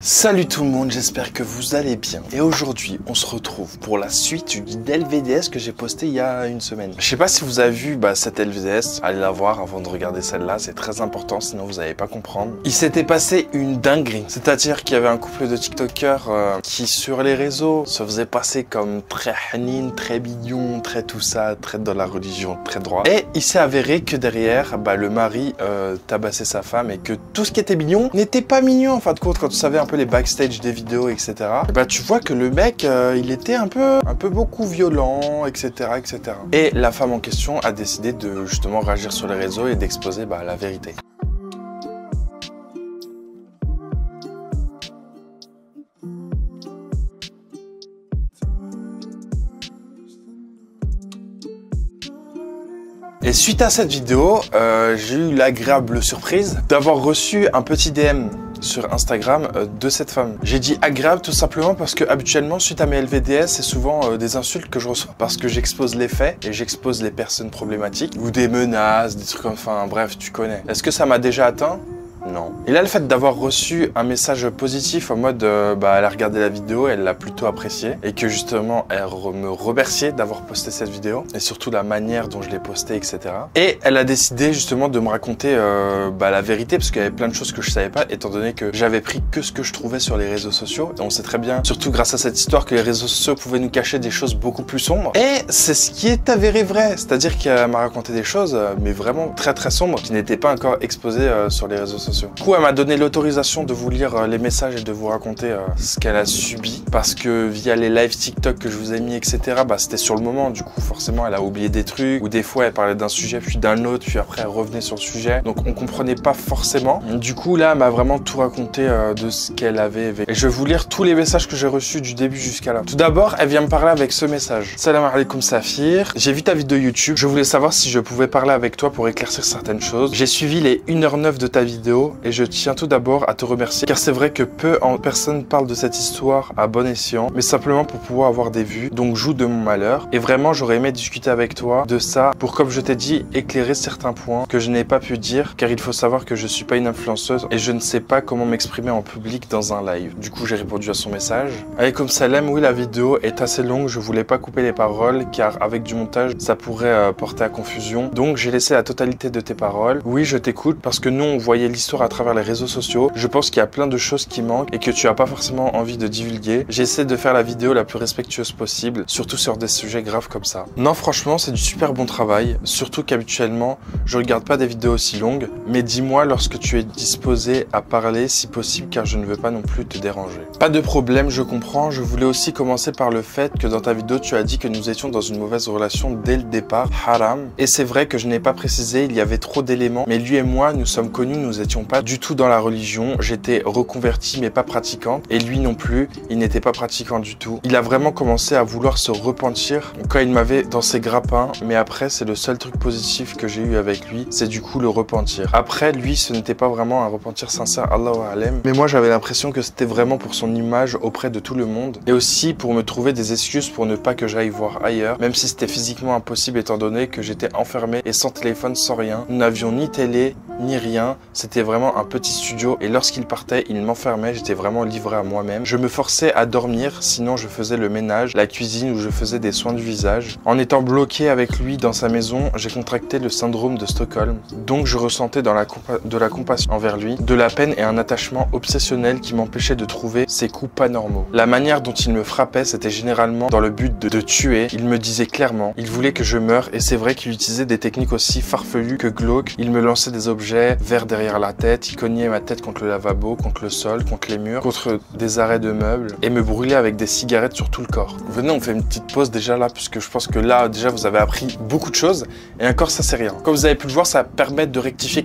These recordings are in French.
Salut tout le monde, j'espère que vous allez bien. Et aujourd'hui, on se retrouve pour la suite du guide LVDS que j'ai posté il y a une semaine. Je sais pas si vous avez vu cette LVDS, allez la voir avant de regarder celle-là, c'est très important, sinon vous n'allez pas comprendre. Il s'était passé une dinguerie, c'est-à-dire qu'il y avait un couple de TikTokers qui sur les réseaux se faisait passer comme très hanin, très bidon, très tout ça, très dans la religion, très droit. Et il s'est avéré que derrière, le mari tabassait sa femme et que tout ce qui était mignon n'était pas mignon en fin de compte quand tu savais un peu les backstage des vidéos, etc. Tu vois que le mec, il était un peu beaucoup violent, etc., etc. Et la femme en question a décidé de justement réagir sur les réseaux et d'exposer la vérité. Et suite à cette vidéo, j'ai eu l'agréable surprise d'avoir reçu un petit DM sur Instagram de cette femme. J'ai dit agréable tout simplement parce que habituellement suite à mes LVDS, c'est souvent des insultes que je reçois parce que j'expose les faits et j'expose les personnes problématiques ou des menaces, des trucs enfin bref, tu connais. Est-ce que ça m'a déjà atteint ? Non. Et là, le fait d'avoir reçu un message positif en mode elle a regardé la vidéo, elle l'a plutôt apprécié et que justement elle me remerciait d'avoir posté cette vidéo et surtout la manière dont je l'ai postée, etc. Et elle a décidé justement de me raconter la vérité parce qu'il y avait plein de choses que je savais pas étant donné que j'avais pris que ce que je trouvais sur les réseaux sociaux. Et on sait très bien, surtout grâce à cette histoire, que les réseaux sociaux pouvaient nous cacher des choses beaucoup plus sombres. Et c'est ce qui est avéré vrai, c'est-à-dire qu'elle m'a raconté des choses mais vraiment très très sombres qui n'étaient pas encore exposées sur les réseaux sociaux. Du coup, elle m'a donné l'autorisation de vous lire les messages et de vous raconter ce qu'elle a subi parce que via les live TikTok que je vous ai mis, etc., c'était sur le moment. Du coup, forcément, elle a oublié des trucs ou des fois, elle parlait d'un sujet puis d'un autre, puis après, elle revenait sur le sujet. Donc, on comprenait pas forcément. Du coup, là, elle m'a vraiment tout raconté de ce qu'elle avait vécu. Et je vais vous lire tous les messages que j'ai reçus du début jusqu'à là. Tout d'abord, elle vient me parler avec ce message. Salam alaikum Safir. J'ai vu ta vidéo YouTube. Je voulais savoir si je pouvais parler avec toi pour éclaircir certaines choses. J'ai suivi les 1h09 de ta vidéo et je tiens tout d'abord à te remercier car c'est vrai que peu en personnes parlent de cette histoire à bon escient mais simplement pour pouvoir avoir des vues, donc joue de mon malheur et vraiment j'aurais aimé discuter avec toi de ça pour, comme je t'ai dit, éclairer certains points que je n'ai pas pu dire car il faut savoir que je suis pas une influenceuse et je ne sais pas comment m'exprimer en public dans un live. Du coup j'ai répondu à son message. Alaykoum salam, oui la vidéo est assez longue, je voulais pas couper les paroles car avec du montage ça pourrait porter à confusion, donc j'ai laissé la totalité de tes paroles. Oui je t'écoute parce que nous on voyait l'histoire à travers les réseaux sociaux. Je pense qu'il y a plein de choses qui manquent et que tu as pas forcément envie de divulguer. J'essaie de faire la vidéo la plus respectueuse possible, surtout sur des sujets graves comme ça. Non franchement c'est du super bon travail, surtout qu'habituellement je regarde pas des vidéos aussi longues, mais dis-moi lorsque tu es disposé à parler si possible car je ne veux pas non plus te déranger. Pas de problème, je comprends. Je voulais aussi commencer par le fait que dans ta vidéo tu as dit que nous étions dans une mauvaise relation dès le départ, haram, et c'est vrai que je n'ai pas précisé, il y avait trop d'éléments, mais lui et moi nous sommes connus, nous étions pas du tout dans la religion, j'étais reconverti mais pas pratiquante et lui non plus, il n'était pas pratiquant du tout. Il a vraiment commencé à vouloir se repentir quand il m'avait dans ses grappins, mais après c'est le seul truc positif que j'ai eu avec lui, c'est du coup le repentir. Après lui ce n'était pas vraiment un repentir sincère, Allahu A'lam, mais moi j'avais l'impression que c'était vraiment pour son image auprès de tout le monde et aussi pour me trouver des excuses pour ne pas que j'aille voir ailleurs, même si c'était physiquement impossible étant donné que j'étais enfermé et sans téléphone, sans rien. Nous n'avions ni télé ni rien, c'était vraiment un petit studio et lorsqu'il partait, il m'enfermait, j'étais vraiment livré à moi-même. Je me forçais à dormir, sinon je faisais le ménage, la cuisine ou je faisais des soins du visage. En étant bloqué avec lui dans sa maison, j'ai contracté le syndrome de Stockholm. Donc je ressentais de la compassion envers lui, de la peine et un attachement obsessionnel qui m'empêchait de trouver ses coups pas normaux. La manière dont il me frappait, c'était généralement dans le but de tuer. Il me disait clairement, il voulait que je meure et c'est vrai qu'il utilisait des techniques aussi farfelues que glauques. Il me lançait des objets verts derrière la tête, il cognait ma tête contre le lavabo, contre le sol, contre les murs, contre des arrêts de meubles et me brûlait avec des cigarettes sur tout le corps. Venez, on fait une petite pause déjà là puisque je pense que là déjà vous avez appris beaucoup de choses et encore ça c'est rien. Comme vous avez pu le voir, ça permet de rectifier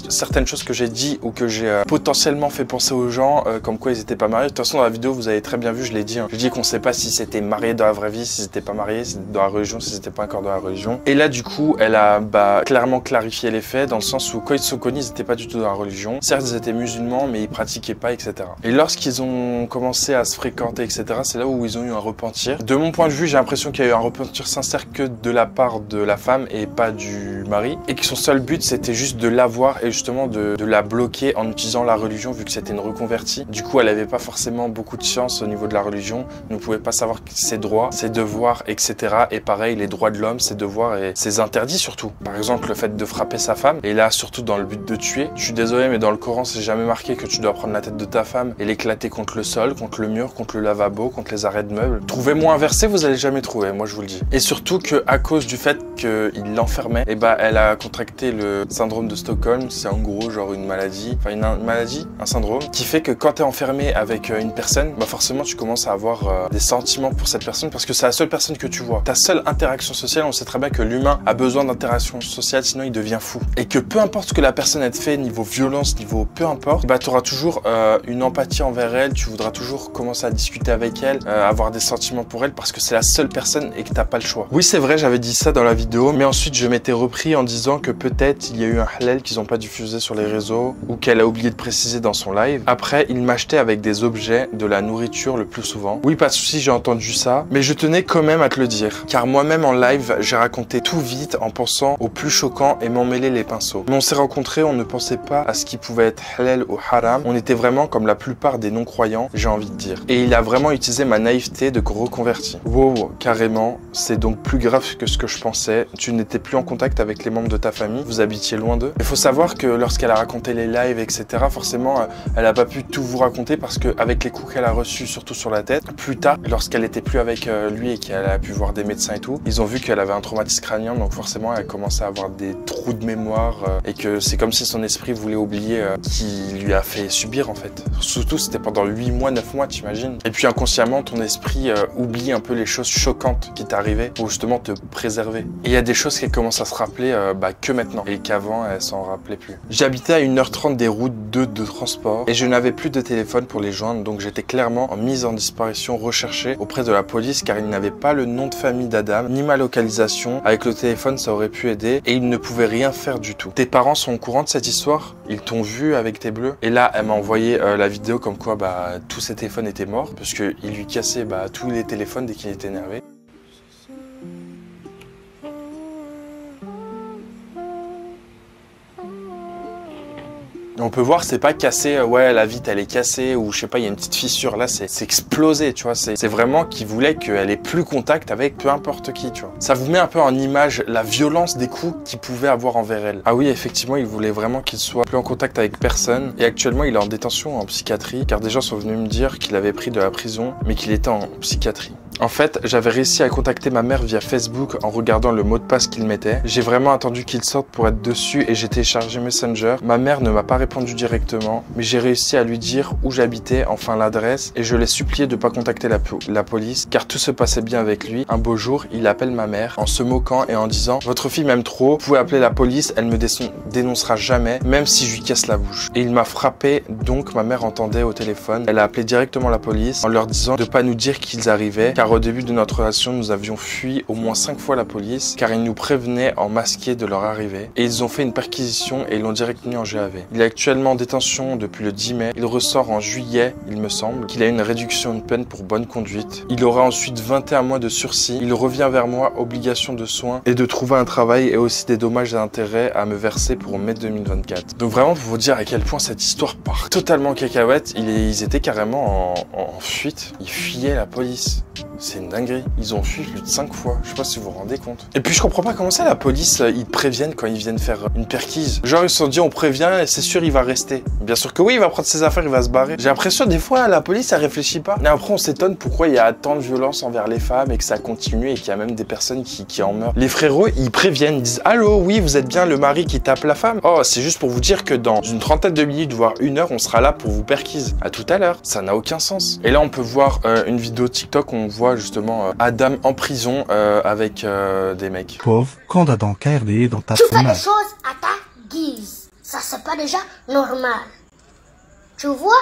certaines choses que j'ai dit ou que j'ai potentiellement fait penser aux gens comme quoi ils étaient pas mariés. De toute façon dans la vidéo vous avez très bien vu, je l'ai dit. Je dis qu'on sait pas si c'était marié dans la vraie vie, si c'était pas marié, si c'était dans la religion, si c'était pas encore dans la religion. Et là du coup elle a clairement clarifié les faits dans le sens où quand ils se Soconi, ils n'étaient pas du tout dans la religion. Certes, ils étaient musulmans, mais ils pratiquaient pas, etc. Et lorsqu'ils ont commencé à se fréquenter, etc., c'est là où ils ont eu un repentir. De mon point de vue, j'ai l'impression qu'il y a eu un repentir sincère que de la part de la femme et pas du mari. Et que son seul but, c'était juste de l'avoir et justement de la bloquer en utilisant la religion, vu que c'était une reconvertie. Du coup, elle n'avait pas forcément beaucoup de chance au niveau de la religion. Elle ne pouvait pas savoir ses droits, ses devoirs, etc. Et pareil, les droits de l'homme, ses devoirs et ses interdits surtout. Par exemple, le fait de frapper sa femme. Et là, surtout dans le but de tuer. Je suis désolé, mais dans le Coran, c'est jamais marqué que tu dois prendre la tête de ta femme et l'éclater contre le sol, contre le mur, contre le lavabo, contre les arrêts de meubles. Trouvez-moi un verset, vous allez jamais trouver, moi je vous le dis. Et surtout que à cause du fait qu'il l'enfermait, et bah elle a contracté le syndrome de Stockholm. C'est en gros genre une maladie, enfin une maladie, un syndrome, qui fait que quand tu es enfermé avec une personne, bah forcément tu commences à avoir des sentiments pour cette personne parce que c'est la seule personne que tu vois. Ta seule interaction sociale, on sait très bien que l'humain a besoin d'interaction sociale, sinon il devient fou. Et que peu importe ce que la personne elle te fait, niveau violence, niveau peu importe, bah tu auras toujours une empathie envers elle, tu voudras toujours commencer à discuter avec elle, avoir des sentiments pour elle parce que c'est la seule personne et que t'as pas le choix. Oui, c'est vrai, j'avais dit ça dans la vidéo, mais ensuite je m'étais repris en disant que peut-être il y a eu un halal qu'ils ont pas diffusé sur les réseaux ou qu'elle a oublié de préciser dans son live. Après, il m'achetait avec des objets, de la nourriture le plus souvent. Oui, pas de souci, j'ai entendu ça, mais je tenais quand même à te le dire, car moi-même en live, j'ai raconté tout vite en pensant au plus choquant et m'en mêler les pinceaux. Mais on s'est rencontrés, on ne pensait pas à ce qui pouvait être halal ou haram. On était vraiment comme la plupart des non-croyants, j'ai envie de dire. Et il a vraiment utilisé ma naïveté de reconverti. Wow, carrément, c'est donc plus grave que ce que je pensais. Tu n'étais plus en contact avec les membres de ta famille, vous habitiez loin d'eux. Il faut savoir que lorsqu'elle a raconté les lives, etc., forcément, elle n'a pas pu tout vous raconter parce qu'avec les coups qu'elle a reçus, surtout sur la tête, plus tard, lorsqu'elle était plus avec lui et qu'elle a pu voir des médecins et tout, ils ont vu qu'elle avait un traumatisme crânien, donc forcément, elle commençait à avoir des trous de mémoire et que c'est comme si son esprit voulait oublier qui lui a fait subir en fait. Surtout, c'était pendant 8 mois, 9 mois, t'imagines. Et puis inconsciemment, ton esprit oublie un peu les choses choquantes qui t'arrivaient pour justement te préserver. Et il y a des choses qu'elle commence à se rappeler que maintenant et qu'avant, elle s'en rappelait plus. J'habitais à 1h30 des routes de transport et je n'avais plus de téléphone pour les joindre, donc j'étais clairement en mise en disparition recherchée auprès de la police car il n'avait pas le nom de famille d'Adam ni ma localisation. Avec le téléphone, ça aurait pu aider et il ne pouvait rien faire du tout. Tes parents sont au courant de cette histoire? Ils t'ont vu avec tes bleus? Et là, elle m'a envoyé la vidéo comme quoi tous ses téléphones étaient morts parce qu'il lui cassait tous les téléphones dès qu'il était énervé. On peut voir, c'est pas cassé, ouais, la vitre elle est cassée ou je sais pas, il y a une petite fissure. Là, c'est explosé, tu vois. C'est vraiment qu'il voulait qu'elle ait plus contact avec peu importe qui, tu vois. Ça vous met un peu en image la violence des coups qu'il pouvait avoir envers elle. Ah oui, effectivement, il voulait vraiment qu'il soit plus en contact avec personne. Et actuellement, il est en détention en psychiatrie car des gens sont venus me dire qu'il avait pris de la prison, mais qu'il était en psychiatrie. En fait, j'avais réussi à contacter ma mère via Facebook en regardant le mot de passe qu'il mettait. J'ai vraiment attendu qu'il sorte pour être dessus et j'ai téléchargé Messenger. Ma mère ne m'a pas répondu directement, mais j'ai réussi à lui dire où j'habitais, enfin l'adresse, et je l'ai supplié de ne pas contacter la police, car tout se passait bien avec lui. Un beau jour, il appelle ma mère en se moquant et en disant « Votre fille m'aime trop, vous pouvez appeler la police, elle me dénoncera jamais, même si je lui casse la bouche. » Et il m'a frappé, donc ma mère entendait au téléphone. Elle a appelé directement la police en leur disant de ne pas nous dire qu'ils arrivaient, car au début de notre relation, nous avions fui au moins 5 fois la police, car ils nous prévenaient en masqué de leur arrivée. Et ils ont fait une perquisition et ils l'ont directement mis en GAV. Il est actuellement en détention depuis le 10 mai. Il ressort en juillet, il me semble, qu'il a une réduction de peine pour bonne conduite. Il aura ensuite 21 mois de sursis. Il revient vers moi, obligation de soins et de trouver un travail et aussi des dommages et intérêts à me verser pour mai 2024. Donc vraiment pour vous dire à quel point cette histoire part totalement en cacahuète, ils étaient carrément en fuite. Ils fuyaient la police. C'est une dinguerie. Ils ont fui plus de 5 fois. Je sais pas si vous vous rendez compte. Et puis je comprends pas comment ça la police, ils te préviennent quand ils viennent faire une perquise. Genre ils se sont dit on prévient et c'est sûr il va rester. Bien sûr que oui, il va prendre ses affaires, il va se barrer. J'ai l'impression des fois la police elle réfléchit pas. Mais après on s'étonne pourquoi il y a tant de violence envers les femmes et que ça continue et qu'il y a même des personnes qui en meurent. Les frérots ils préviennent, ils disent allô oui vous êtes bien le mari qui tape la femme. Oh c'est juste pour vous dire que dans une trentaine de minutes voire 1 heure on sera là pour vous perquise. À tout à l'heure. Ça n'a aucun sens. Et là on peut voir une vidéo TikTok où on voit justement Adam en prison avec des mecs. Pauvre, quand t'as dans KRD dans ta Tu fais les choses à ta guise. Ça c'est pas déjà normal. Tu vois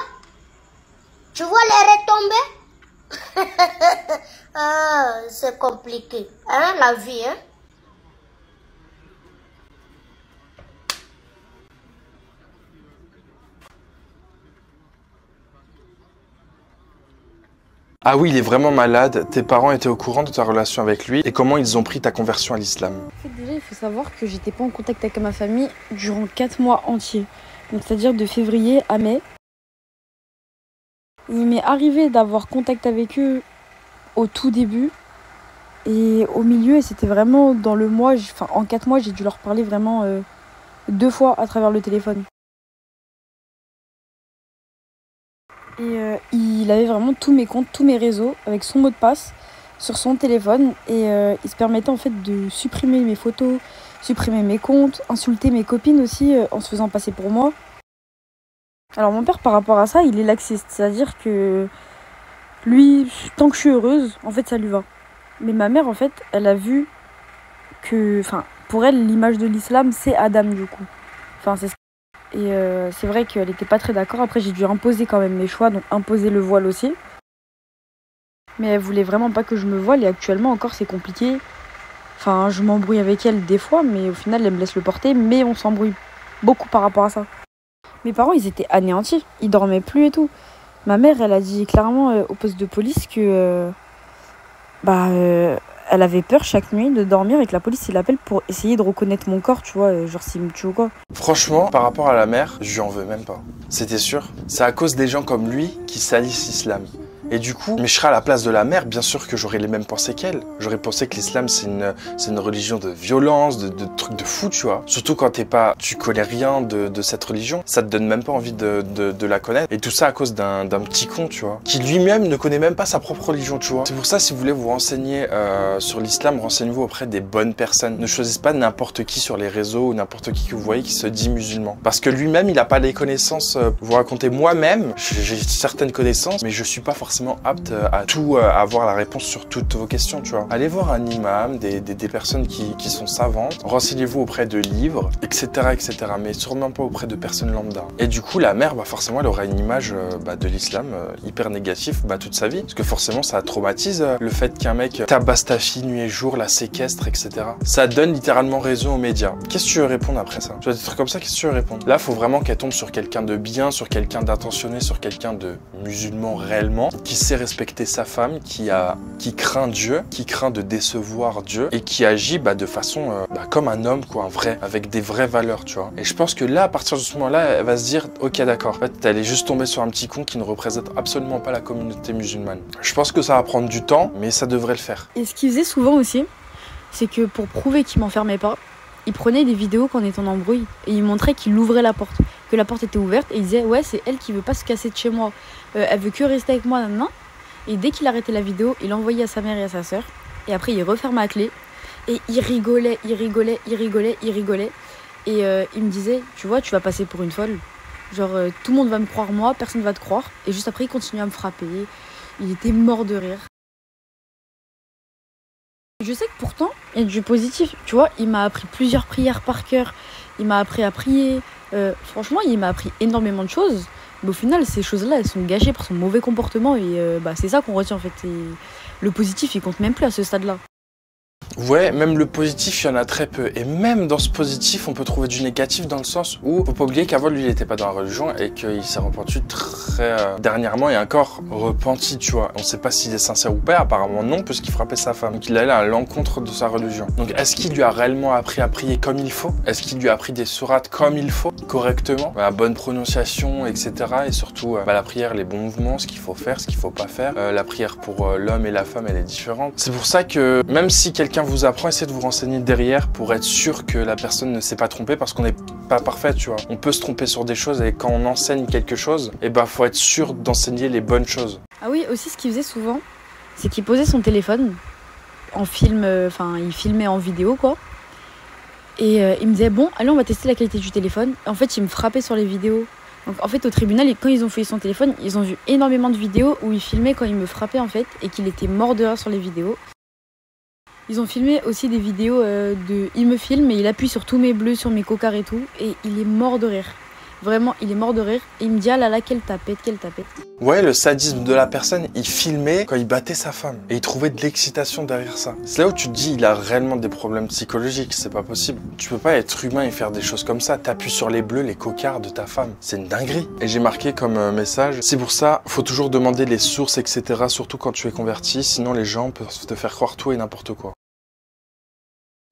les retombées? Ah, c'est compliqué. Hein, la vie, hein? Ah oui, il est vraiment malade. Tes parents étaient au courant de ta relation avec lui et comment ils ont pris ta conversion à l'islam? En fait, déjà, il faut savoir que j'étais pas en contact avec ma famille durant 4 mois entiers. Donc, c'est-à-dire de février à mai. Il m'est arrivé d'avoir contact avec eux au tout début. Et au milieu, c'était vraiment dans le mois, enfin en 4 mois, j'ai dû leur parler vraiment 2 fois à travers le téléphone. Et il avait vraiment tous mes comptes, tous mes réseaux, avec son mot de passe sur son téléphone. Et il se permettait en fait de supprimer mes photos, supprimer mes comptes, insulter mes copines aussi en se faisant passer pour moi. Alors mon père, par rapport à ça, il est laxiste. C'est-à-dire que lui, tant que je suis heureuse, en fait, ça lui va. Mais ma mère, en fait, elle a vu que... Enfin, pour elle, l'image de l'islam, c'est Adam, du coup. Enfin, c'est... Et c'est vrai qu'elle n'était pas très d'accord. Après, j'ai dû imposer quand même mes choix, donc imposer le voile aussi. Mais elle voulait vraiment pas que je me voile, et actuellement encore, c'est compliqué. Enfin, je m'embrouille avec elle des fois, mais au final, elle me laisse le porter. Mais on s'embrouille beaucoup par rapport à ça. Mes parents, ils étaient anéantis. Ils dormaient plus et tout. Ma mère, elle a dit clairement au poste de police que... elle avait peur chaque nuit de dormir et que la police l'appelle pour essayer de reconnaître mon corps, tu vois, genre s'il me tue ou quoi. Franchement, par rapport à la mère, je lui en veux même pas. C'était sûr. C'est à cause des gens comme lui qui salissent l'islam. Et du coup, mais je serais à la place de la mère, bien sûr que j'aurais les mêmes pensées qu'elle. J'aurais pensé que l'islam, c'est une religion de violence, de trucs de fou, tu vois. Surtout quand tu connais rien de cette religion. Ça te donne même pas envie de la connaître. Et tout ça à cause d'un petit con, tu vois. Qui lui-même ne connaît même pas sa propre religion, tu vois. C'est pour ça, si vous voulez vous renseigner sur l'islam, renseignez-vous auprès des bonnes personnes. Ne choisissez pas n'importe qui sur les réseaux ou n'importe qui que vous voyez qui se dit musulman. Parce que lui-même, il n'a pas les connaissances. Vous racontez moi-même, j'ai certaines connaissances, mais je suis pas forcément apte à tout avoir la réponse sur toutes vos questions, tu vois. Allez voir un imam, des personnes qui sont savantes, renseignez-vous auprès de livres, etc., mais sûrement pas auprès de personnes lambda. Et du coup, la mère, forcément, elle aura une image de l'islam hyper négative toute sa vie, parce que forcément, ça traumatise le fait qu'un mec tabasse ta fille nuit et jour, la séquestre, etc. Ça donne littéralement raison aux médias. Qu'est-ce que tu veux répondre après ça? Tu vois, des trucs comme ça, qu'est-ce que tu veux répondre? Là, faut vraiment qu'elle tombe sur quelqu'un de bien, sur quelqu'un d'attentionné, sur quelqu'un de musulman réellement, qui sait respecter sa femme, qui craint Dieu, qui craint de décevoir Dieu et qui agit de façon comme un homme, quoi, un vrai, avec des vraies valeurs, tu vois. Et je pense que là, à partir de ce moment-là, elle va se dire, ok, d'accord, en fait, elle est juste tombée sur un petit con qui ne représente absolument pas la communauté musulmane. Je pense que ça va prendre du temps, mais ça devrait le faire. Et ce qu'il faisait souvent aussi, c'est que pour prouver qu'il m'enfermait pas, il prenait des vidéos quand on était en embrouille et il montrait qu'il ouvrait la porte, que la porte était ouverte et il disait ouais, c'est elle qui veut pas se casser de chez moi, elle veut que rester avec moi maintenant. Et dès qu'il arrêtait la vidéo, il l'envoyait à sa mère et à sa sœur et après il refermait la clé et il rigolait. Et il me disait tu vois, tu vas passer pour une folle, genre tout le monde va me croire moi, personne va te croire. Et juste après il continuait à me frapper, il était mort de rire. Je sais que pourtant, il y a du positif. Tu vois, il m'a appris plusieurs prières par cœur. Il m'a appris à prier. Franchement, il m'a appris énormément de choses. Mais au final, ces choses-là, elles sont gâchées par son mauvais comportement. Et c'est ça qu'on retient, en fait. Et le positif, il compte même plus à ce stade-là. Ouais, même le positif, il y en a très peu. Et même dans ce positif, on peut trouver du négatif dans le sens où, faut pas oublier qu'avant, lui, il était pas dans la religion et qu'il s'est repenti très dernièrement et encore repenti, tu vois. On sait pas s'il est sincère ou pas, apparemment non, puisqu'il frappait sa femme. Donc il allait à l'encontre de sa religion. Donc est-ce qu'il lui a réellement appris à prier comme il faut? Est-ce qu'il lui a appris des sourates comme il faut, correctement? La bonne prononciation, etc. Et surtout, la prière, les bons mouvements, ce qu'il faut faire, ce qu'il faut pas faire. La prière pour l'homme et la femme, elle est différente. C'est pour ça que, même si quelqu'un vous apprend, essayez de vous renseigner derrière pour être sûr que la personne ne s'est pas trompée parce qu'on n'est pas parfait, tu vois. On peut se tromper sur des choses et quand on enseigne quelque chose, faut être sûr d'enseigner les bonnes choses. Ah oui, aussi ce qu'il faisait souvent, c'est qu'il posait son téléphone en film, il filmait en vidéo quoi. Et il me disait bon, allez on va tester la qualité du téléphone. En fait, il me frappait sur les vidéos. Donc en fait au tribunal, quand ils ont fouillé son téléphone, ils ont vu énormément de vidéos où il filmait quand il me frappait en fait et qu'il était mort de rire sur les vidéos. Ils ont filmé aussi des vidéos il me filme et il appuie sur tous mes bleus, sur mes cocards et tout, et il est mort de rire. Vraiment, il est mort de rire. Et il me dit, ah là là, quelle tapette, quelle tapette. Ouais, le sadisme de la personne, il filmait quand il battait sa femme. Et il trouvait de l'excitation derrière ça. C'est là où tu te dis, il a réellement des problèmes psychologiques, c'est pas possible. Tu peux pas être humain et faire des choses comme ça. T'appuies sur les bleus, les cocards de ta femme. C'est une dinguerie. Et j'ai marqué comme message, c'est pour ça, faut toujours demander les sources, etc. Surtout quand tu es converti, sinon les gens peuvent te faire croire tout et n'importe quoi.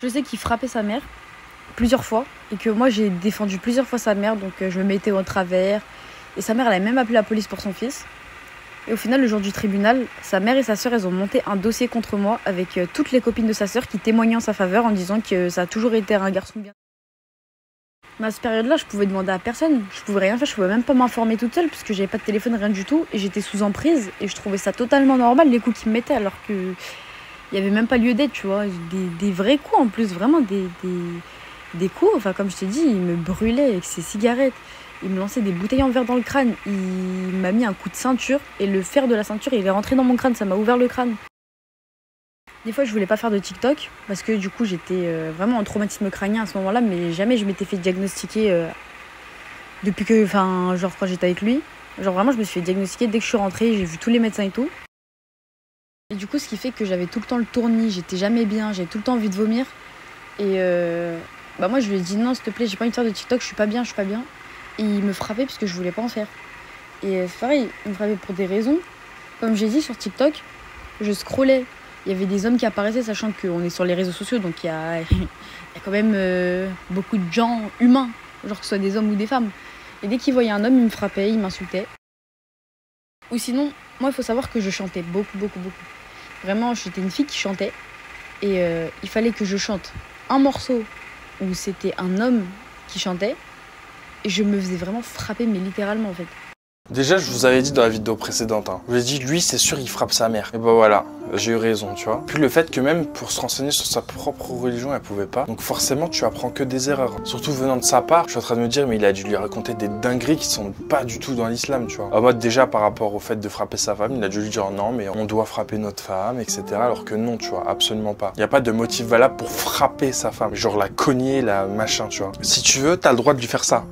Je sais qu'il frappait sa mère plusieurs fois et que moi j'ai défendu plusieurs fois sa mère, donc je me mettais au travers. Et sa mère, elle a même appelé la police pour son fils. Et au final, le jour du tribunal, sa mère et sa sœur, elles ont monté un dossier contre moi avec toutes les copines de sa sœur qui témoignaient en sa faveur en disant que ça a toujours été un garçon bien. Mais à cette période-là, je pouvais demander à personne. Je pouvais rien faire, je pouvais même pas m'informer toute seule parce que j'avais pas de téléphone, rien du tout. Et j'étais sous emprise et je trouvais ça totalement normal, les coups qu'ils me mettaient, alors que il y avait même pas lieu d'être, tu vois. Des vrais coups en plus, vraiment des coups. Enfin, comme je t'ai dit, il me brûlait avec ses cigarettes. Il me lançait des bouteilles en verre dans le crâne. Il m'a mis un coup de ceinture et le fer de la ceinture, il est rentré dans mon crâne. Ça m'a ouvert le crâne. Des fois, je voulais pas faire de TikTok parce que du coup, j'étais vraiment en traumatisme crânien à ce moment-là, mais jamais je m'étais fait diagnostiquer depuis que, enfin, genre quand j'étais avec lui. Genre vraiment, je me suis fait diagnostiquer dès que je suis rentrée. J'ai vu tous les médecins et tout. Et du coup, ce qui fait que j'avais tout le temps le tournis, j'étais jamais bien, j'avais tout le temps envie de vomir. Et moi, je lui ai dit non, s'il te plaît, j'ai pas envie de faire de TikTok, je suis pas bien. Et il me frappait parce que je voulais pas en faire. Et c'est pareil, il me frappait pour des raisons. Comme j'ai dit sur TikTok, je scrollais. Il y avait des hommes qui apparaissaient, sachant qu'on est sur les réseaux sociaux, donc il y a quand même beaucoup de gens humains, genre que ce soit des hommes ou des femmes. Et dès qu'ils voyaient un homme, ils me frappaient, ils m'insultaient. Ou sinon, moi, il faut savoir que je chantais beaucoup. Vraiment, j'étais une fille qui chantait. Et il fallait que je chante un morceau où c'était un homme qui chantait. Et je me faisais vraiment frapper, mais littéralement en fait. Déjà, je vous avais dit dans la vidéo précédente, je vous ai dit, lui, c'est sûr, il frappe sa mère. Et bah voilà, j'ai eu raison, tu vois. Puis le fait que même pour se renseigner sur sa propre religion, elle pouvait pas. Donc forcément, tu apprends que des erreurs. Surtout venant de sa part, je suis en train de me dire, mais il a dû lui raconter des dingueries qui sont pas du tout dans l'islam, tu vois. En mode, déjà, par rapport au fait de frapper sa femme, il a dû lui dire, non, mais on doit frapper notre femme, etc. Alors que non, tu vois, absolument pas. Il n'y a pas de motif valable pour frapper sa femme. Genre la cogner, la machin, tu vois. Si tu veux, t'as le droit de lui faire ça.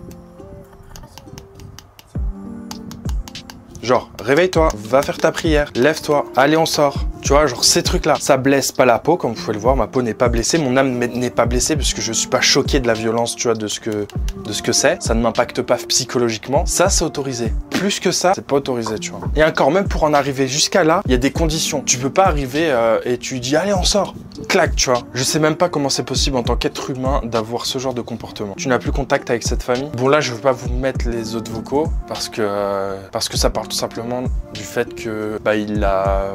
Genre, réveille-toi, va faire ta prière, lève-toi, allez on sort. Tu vois, genre ces trucs-là, ça blesse pas la peau, comme vous pouvez le voir, ma peau n'est pas blessée, mon âme n'est pas blessée parce que je suis pas choqué de la violence, tu vois, de ce que c'est. Ça ne m'impacte pas psychologiquement. Ça, c'est autorisé. Plus que ça, c'est pas autorisé, tu vois. Et encore, même pour en arriver jusqu'à là, il y a des conditions. Tu peux pas arriver et tu dis, allez, on sort. Clac, tu vois. Je sais même pas comment c'est possible en tant qu'être humain d'avoir ce genre de comportement. Tu n'as plus contact avec cette famille. Bon, là, je veux pas vous mettre les autres vocaux parce que ça parle tout simplement du fait que, il a...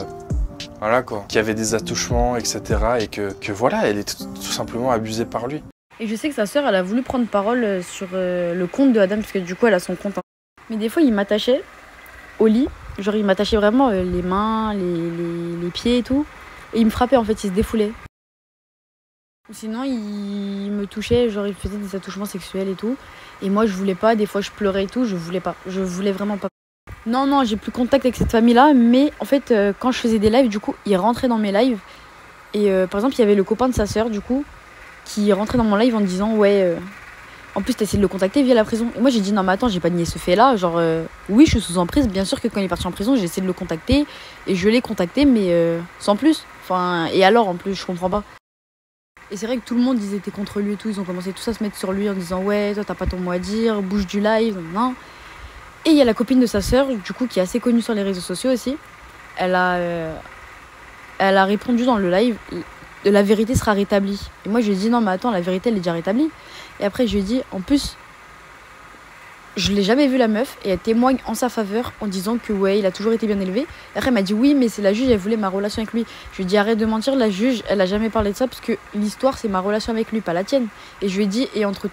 Voilà quoi, qu'il y avait des attouchements, etc. Et que voilà, elle est tout simplement abusée par lui. Et je sais que sa sœur, elle a voulu prendre parole sur le compte de Adam, parce que du coup, elle a son compte. Mais des fois, il m'attachait au lit. Genre, il m'attachait vraiment les mains, les pieds et tout. Et il me frappait, en fait, il se défoulait. Ou sinon, il me touchait, genre, il faisait des attouchements sexuels et tout. Et moi, je voulais pas. Des fois, je pleurais et tout. Je voulais pas. Je voulais vraiment pas. Non, j'ai plus contact avec cette famille-là, mais en fait, quand je faisais des lives, du coup, il rentrait dans mes lives. Et par exemple, il y avait le copain de sa sœur, du coup, qui rentrait dans mon live en me disant, ouais, en plus, t'as essayé de le contacter via la prison. Et moi, j'ai dit, non, mais attends, j'ai pas nié ce fait-là. Genre, oui, je suis sous emprise. Bien sûr que quand il est parti en prison, j'ai essayé de le contacter. Et je l'ai contacté, mais sans plus. Enfin, et alors, en plus, je comprends pas. Et c'est vrai que tout le monde, ils étaient contre lui et tout. Ils ont commencé tous à se mettre sur lui en disant, ouais, toi, t'as pas ton mot à dire, bouge du live, non. Et il y a la copine de sa sœur, du coup, qui est assez connue sur les réseaux sociaux aussi. Elle a répondu dans le live, la vérité sera rétablie. Et moi, je lui ai dit, non, mais attends, la vérité, elle est déjà rétablie. Et après, je lui ai dit, en plus, je l'ai jamais vu la meuf, et elle témoigne en sa faveur en disant que, ouais, il a toujours été bien élevé. Et après, elle m'a dit, oui, mais c'est la juge, elle voulait ma relation avec lui. Je lui ai dit, arrête de mentir, la juge, elle a jamais parlé de ça, parce que l'histoire, c'est ma relation avec lui, pas la tienne. Et je lui ai dit, et entre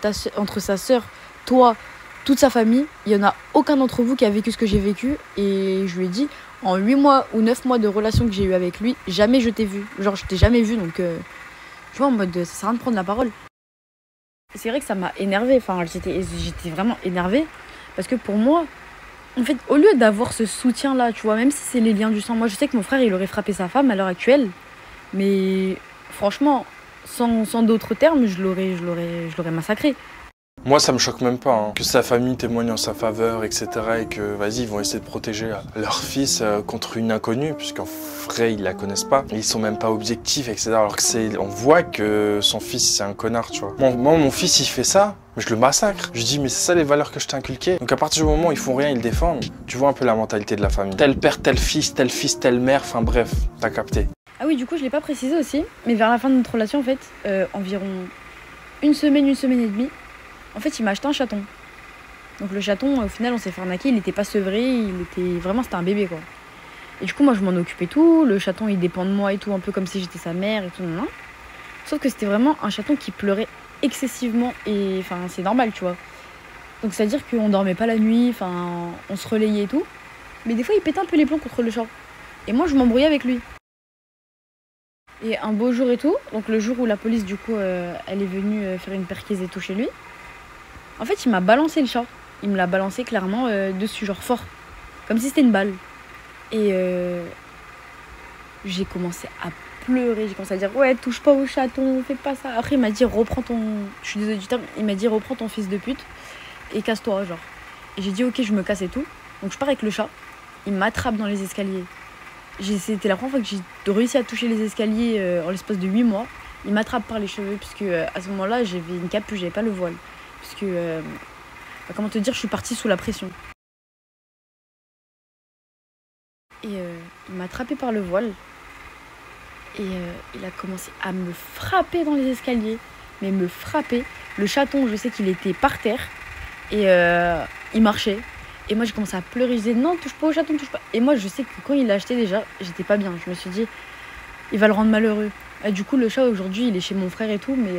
sa sœur, toi, toute sa famille, il n'y en a aucun d'entre vous qui a vécu ce que j'ai vécu. Et je lui ai dit, en 8 mois ou 9 mois de relation que j'ai eu avec lui, jamais je t'ai vu. Genre, je t'ai jamais vu, donc tu vois, en mode, ça sert à rien de prendre la parole. Et c'est vrai que ça m'a énervée, enfin, j'étais vraiment énervée. Parce que pour moi, en fait, au lieu d'avoir ce soutien-là, tu vois, même si c'est les liens du sang, moi je sais que mon frère, il aurait frappé sa femme à l'heure actuelle. Mais franchement, sans d'autres termes, je l'aurais massacré. Moi, ça me choque même pas, hein. Que sa famille témoigne en sa faveur, etc. Et que, vas-y, ils vont essayer de protéger leur fils contre une inconnue, puisqu'en vrai, ils la connaissent pas. Ils sont même pas objectifs, etc. Alors que on voit que son fils, c'est un connard, tu vois. Moi, mon fils, il fait ça, mais je le massacre. Je dis, mais c'est ça les valeurs que je t'ai inculquées. Donc à partir du moment où ils font rien, ils le défendent, tu vois un peu la mentalité de la famille. Tel père, tel fils, telle mère, enfin bref, t'as capté. Ah oui, du coup, je l'ai pas précisé aussi, mais vers la fin de notre relation, en fait, environ une semaine et demie, en fait, il m'a acheté un chaton. Donc le chaton, au final, on s'est fait arnaquer, il était pas sevré, c'était un bébé, quoi. Et du coup, moi, je m'en occupais tout, le chaton, il dépend de moi et tout, un peu comme si j'étais sa mère et tout, non. Sauf que c'était vraiment un chaton qui pleurait excessivement, et enfin, c'est normal, tu vois. Donc c'est-à-dire qu'on dormait pas la nuit, enfin, on se relayait et tout. Mais des fois, il pétait un peu les plombs contre le chat. Et moi, je m'embrouillais avec lui. Et un beau jour et tout, donc le jour où la police, du coup, elle est venue faire une perquise et tout chez lui, en fait, il m'a balancé le chat. Il me l'a balancé clairement dessus, genre fort. Comme si c'était une balle. Et j'ai commencé à pleurer, j'ai commencé à dire ouais, touche pas au chaton, fais pas ça. Après, il m'a dit reprends ton... Je suis désolée du terme, il m'a dit reprends ton fils de pute et casse-toi, genre. Et j'ai dit ok, je me casse et tout. Donc je pars avec le chat, il m'attrape dans les escaliers. C'était la première fois que j'ai réussi à toucher les escaliers en l'espace de 8 mois. Il m'attrape par les cheveux, puisque à ce moment-là, j'avais une capuche, j'avais pas le voile. Puisque, comment te dire, je suis partie sous la pression. Et il m'a attrapé par le voile. Et il a commencé à me frapper dans les escaliers. Mais me frapper. Le chaton, je sais qu'il était par terre. Et il marchait. Et moi, j'ai commencé à pleurer. Je disais non, touche pas au chaton, touche pas. Et moi, je sais que quand il l'a acheté déjà, j'étais pas bien. Je me suis dit, il va le rendre malheureux. Et du coup, le chat, aujourd'hui, il est chez mon frère et tout. Mais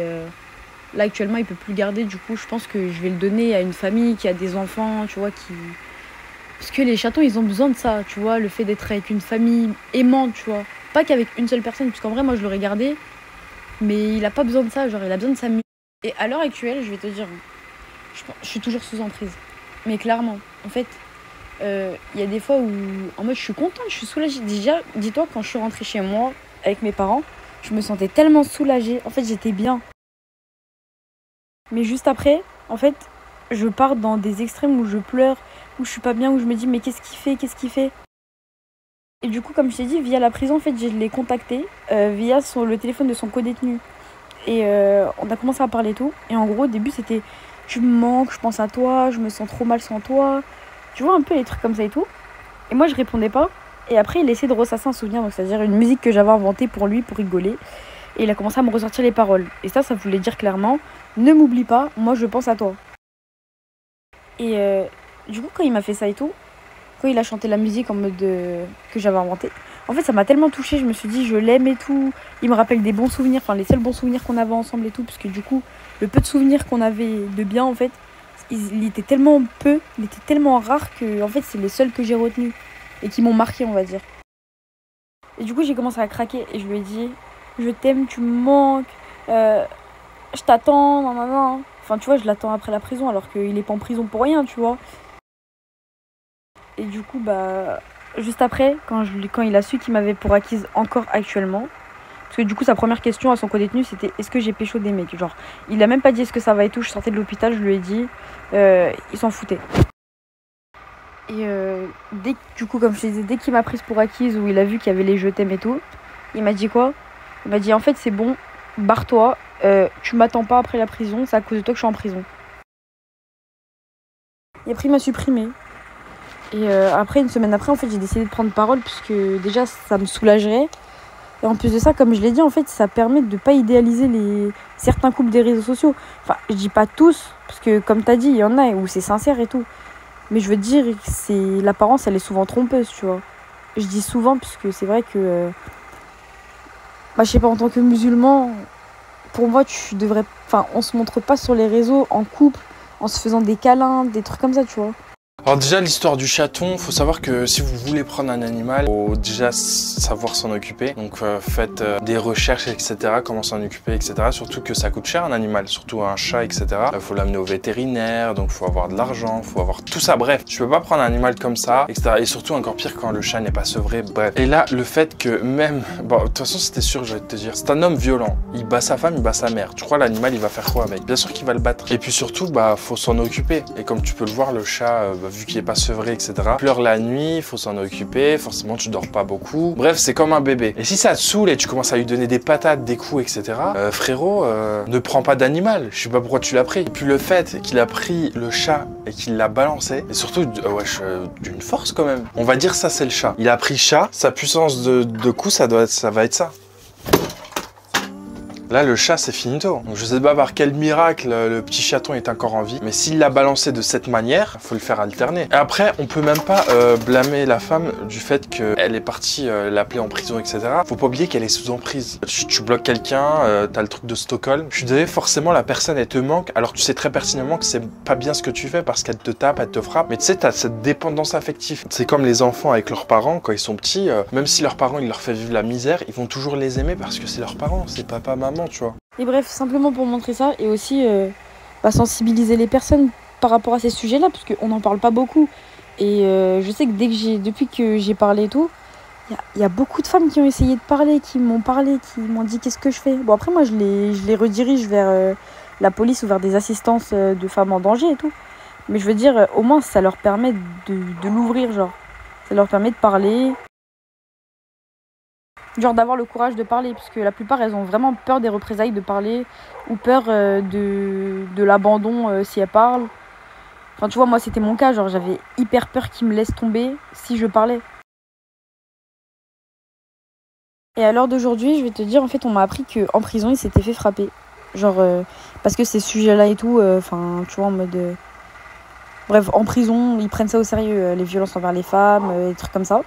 là, actuellement, il peut plus le garder. Du coup, je pense que je vais le donner à une famille qui a des enfants, tu vois, qui... Parce que les chatons, ils ont besoin de ça, tu vois, le fait d'être avec une famille aimante, tu vois. Pas qu'avec une seule personne, parce qu'en vrai, moi, je l'aurais gardé, mais il a pas besoin de ça, genre, il a besoin de s'amuser. Et à l'heure actuelle, je vais te dire, je suis toujours sous emprise. Mais clairement, en fait, il y a des fois où, en mode, je suis contente, je suis soulagée. Déjà, dis-toi, quand je suis rentrée chez moi, avec mes parents, je me sentais tellement soulagée. En fait, j'étais bien. Mais juste après, en fait, je pars dans des extrêmes où je pleure, où je suis pas bien, où je me dis mais qu'est-ce qu'il fait. Et du coup, comme je t'ai dit, via la prison, en fait, je l'ai contacté via le téléphone de son co-détenu. Et on a commencé à parler et tout. Et en gros, au début, c'était tu me manques, je pense à toi, je me sens trop mal sans toi. Tu vois, un peu les trucs comme ça et tout. Et moi, je répondais pas. Et après, il essaie de ressasser un souvenir, donc c'est-à-dire une musique que j'avais inventée pour lui, pour rigoler. Et il a commencé à me ressortir les paroles. Et ça voulait dire clairement ne m'oublie pas, moi je pense à toi. Et du coup, quand il m'a fait ça et tout, quand il a chanté la musique en mode que j'avais inventée, en fait, ça m'a tellement touchée. Je me suis dit, je l'aime et tout. Il me rappelle des bons souvenirs, enfin les seuls bons souvenirs qu'on avait ensemble et tout, parce que du coup, le peu de souvenirs qu'on avait de bien, en fait, il était tellement peu, il était tellement rare que, en fait, c'est les seuls que j'ai retenus et qui m'ont marqué, on va dire. Et du coup, j'ai commencé à craquer et je lui ai dit, je t'aime, tu me manques, je t'attends, nanana. Enfin, tu vois, je l'attends après la prison alors qu'il est pas en prison pour rien, tu vois. Et du coup, bah, juste après, quand il a su qu'il m'avait pour acquise encore actuellement, parce que du coup, sa première question à son co-détenu, c'était est-ce que j'ai pécho des mecs? Genre, il a même pas dit est-ce que ça va et tout. Je sortais de l'hôpital, je lui ai dit, il s'en foutait. Et du coup, comme je te disais, dès qu'il m'a prise pour acquise, où il a vu qu'il y avait les je t'aime et tout, il m'a dit quoi? Il m'a dit en fait, c'est bon, barre-toi, tu m'attends pas après la prison, c'est à cause de toi que je suis en prison. Et après, il m'a supprimé. Et après, une semaine après, en fait, j'ai décidé de prendre parole, puisque déjà, ça me soulagerait. Et en plus de ça, comme je l'ai dit, en fait, ça permet de pas idéaliser certains couples des réseaux sociaux. Enfin, je dis pas tous, parce que comme t'as dit, il y en a où c'est sincère et tout. Mais je veux dire, l'apparence, elle est souvent trompeuse, tu vois. Je dis souvent, puisque c'est vrai que... je sais pas, en tant que musulman, pour moi, on se montre pas sur les réseaux en couple, en se faisant des câlins, des trucs comme ça, tu vois. Alors déjà, l'histoire du chaton, faut savoir que si vous voulez prendre un animal, faut déjà savoir s'en occuper. Donc faites des recherches, etc. Comment s'en occuper, etc. Surtout que ça coûte cher un animal, surtout un chat, etc. Faut l'amener au vétérinaire, donc faut avoir de l'argent, faut avoir tout ça. Bref, tu peux pas prendre un animal comme ça, etc. Et surtout encore pire quand le chat n'est pas sevré. Bref. Et là, le fait que même, bon, de toute façon, c'était sûr, je vais te dire, c'est un homme violent. Il bat sa femme, il bat sa mère. Tu crois l'animal, il va faire quoi avec? Bien sûr qu'il va le battre. Et puis surtout, bah, faut s'en occuper. Et comme tu peux le voir, le chat, vu qu'il est pas sevré, etc. pleure la nuit, faut s'en occuper. Forcément, tu dors pas beaucoup. Bref, c'est comme un bébé. Et si ça te saoule et tu commences à lui donner des patates, des coups, etc. Frérot, ne prends pas d'animal. Je sais pas pourquoi tu l'as pris. Et puis le fait qu'il a pris le chat et qu'il l'a balancé, et surtout, d'une force quand même. On va dire ça, c'est le chat. Il a pris chat. Sa puissance de coup, ça va être ça. Là, le chat, c'est finito. Donc, je sais pas par quel miracle le petit chaton est encore en vie, mais s'il l'a balancé de cette manière, faut le faire alterner. Et après, on peut même pas blâmer la femme du fait qu'elle est partie l'appeler en prison, etc. Faut pas oublier qu'elle est sous emprise. Tu bloques quelqu'un, t'as le truc de Stockholm. Je suis désolé, forcément, la personne, elle te manque, alors tu sais très pertinemment que c'est pas bien ce que tu fais parce qu'elle te tape, elle te frappe. Mais tu sais, t'as cette dépendance affective. C'est comme les enfants avec leurs parents, quand ils sont petits, même si leurs parents, ils leur font vivre la misère, ils vont toujours les aimer parce que c'est leurs parents, c'est papa, maman. Tu vois. Et bref, simplement pour montrer ça et aussi sensibiliser les personnes par rapport à ces sujets-là, parce qu'on n'en parle pas beaucoup. Et je sais que depuis que j'ai parlé et tout, il y a beaucoup de femmes qui ont essayé de parler, qui m'ont dit qu'est-ce que je fais. Bon, après, moi, je les redirige vers la police ou vers des assistances de femmes en danger et tout. Mais je veux dire, au moins, ça leur permet de l'ouvrir, genre. Ça leur permet de parler. Genre d'avoir le courage de parler, parce que la plupart elles ont vraiment peur des représailles de parler ou peur de l'abandon si elles parlent. Enfin tu vois, moi c'était mon cas, genre j'avais hyper peur qu'ils me laissent tomber si je parlais. Et à l'heure d'aujourd'hui, je vais te dire, en fait on m'a appris qu'en prison il s'était fait frapper. Genre parce que ces sujets-là et tout, enfin tu vois en mode... Bref, en prison ils prennent ça au sérieux, les violences envers les femmes, des trucs comme ça.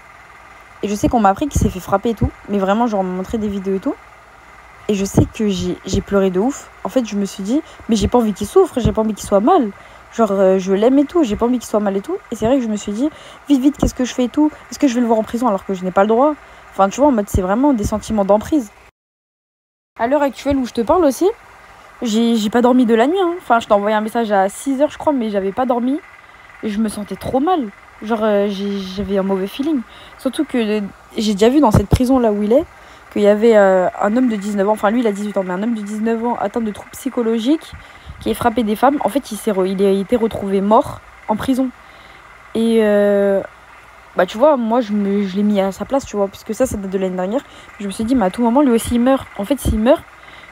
Et je sais qu'on m'a appris qu'il s'est fait frapper et tout. Mais vraiment, genre, on m'a montré des vidéos et tout. Et je sais que j'ai pleuré de ouf. En fait, je me suis dit, mais j'ai pas envie qu'il souffre, j'ai pas envie qu'il soit mal. Genre, je l'aime et tout, j'ai pas envie qu'il soit mal et tout. Et c'est vrai que je me suis dit, vite, qu'est-ce que je fais et tout? Est-ce que je vais le voir en prison alors que je n'ai pas le droit? Enfin, tu vois, en mode, c'est vraiment des sentiments d'emprise. À l'heure actuelle où je te parle aussi, j'ai pas dormi de la nuit. Hein. Enfin, je t'ai envoyé un message à 6h, je crois, mais j'avais pas dormi. Et je me sentais trop mal. Genre, j'avais un mauvais feeling. Surtout que j'ai déjà vu dans cette prison là où il est, qu'il y avait un homme de 19 ans, enfin lui il a 18 ans, mais un homme de 19 ans atteint de troubles psychologiques qui a frappé des femmes. En fait, il a été retrouvé mort en prison. Et bah tu vois, moi je l'ai mis à sa place, tu vois, puisque ça date de l'année dernière. Je me suis dit, mais à tout moment, lui aussi il meurt. En fait, s'il meurt,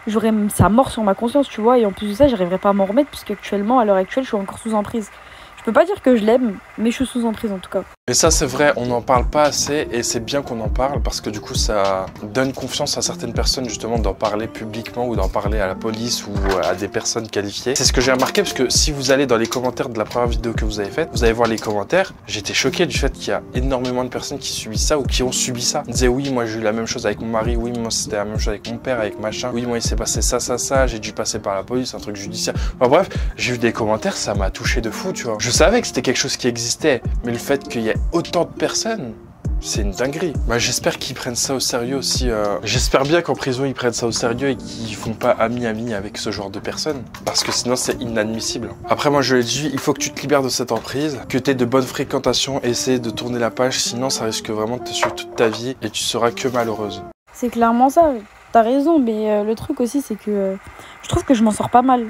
j'aurais sa mort sur ma conscience, tu vois, et en plus de ça, j'arriverais pas à m'en remettre, puisque actuellement, à l'heure actuelle, je suis encore sous emprise. Je peux pas dire que je l'aime, mais je suis sous emprise en tout cas. Et ça c'est vrai, on n'en parle pas assez et c'est bien qu'on en parle parce que du coup ça donne confiance à certaines personnes justement d'en parler publiquement ou d'en parler à la police ou à des personnes qualifiées. C'est ce que j'ai remarqué parce que si vous allez dans les commentaires de la première vidéo que vous avez faite, vous allez voir les commentaires, j'étais choqué du fait qu'il y a énormément de personnes qui subissent ça ou qui ont subi ça. Ils disaient oui, moi j'ai eu la même chose avec mon mari, oui moi c'était la même chose avec mon père, avec machin, oui moi il s'est passé ça, j'ai dû passer par la police, un truc judiciaire. Enfin bref, j'ai eu des commentaires, ça m'a touché de fou, tu vois. Je savais que c'était quelque chose qui existait, mais le fait qu'il y ait autant de personnes, c'est une dinguerie. Bah, j'espère qu'ils prennent ça au sérieux aussi. J'espère bien qu'en prison, ils prennent ça au sérieux et qu'ils font pas ami avec ce genre de personnes. Parce que sinon, c'est inadmissible. Après, moi, je l'ai dit, il faut que tu te libères de cette emprise, que tu aies de bonnes fréquentations, essaie de tourner la page, sinon ça risque vraiment de te suivre toute ta vie et tu seras que malheureuse. C'est clairement ça, t'as raison, mais le truc aussi, c'est que je trouve que je m'en sors pas mal.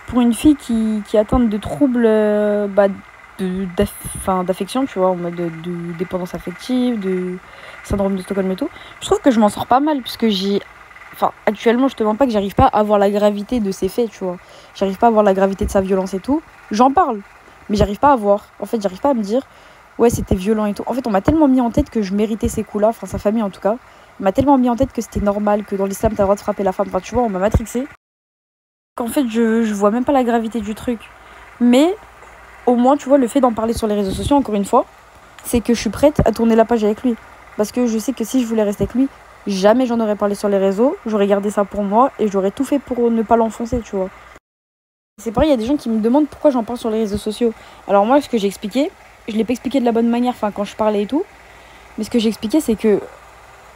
Pour une fille qui est atteinte de troubles d'affection, tu vois, en mode de dépendance affective, de syndrome de Stockholm et tout, je trouve que je m'en sors pas mal, puisque actuellement, je te mens pas que j'arrive pas à voir la gravité de ses faits, tu vois. J'arrive pas à voir la gravité de sa violence et tout. J'en parle, mais j'arrive pas à voir. En fait, j'arrive pas à me dire, ouais, c'était violent et tout. En fait, on m'a tellement mis en tête que je méritais ces coups-là, enfin, sa famille en tout cas, m'a tellement mis en tête que c'était normal, que dans l'islam, t'as le droit de frapper la femme. Enfin, tu vois, on m'a matrixé. Qu'en fait, je vois même pas la gravité du truc. Mais au moins, tu vois, le fait d'en parler sur les réseaux sociaux, encore une fois, c'est que je suis prête à tourner la page avec lui. Parce que je sais que si je voulais rester avec lui, jamais j'en aurais parlé sur les réseaux, j'aurais gardé ça pour moi et j'aurais tout fait pour ne pas l'enfoncer, tu vois. C'est pareil, il y a des gens qui me demandent pourquoi j'en parle sur les réseaux sociaux. Alors moi, ce que j'ai expliqué, je l'ai pas expliqué de la bonne manière, enfin quand je parlais et tout. Mais ce que j'expliquais, c'est que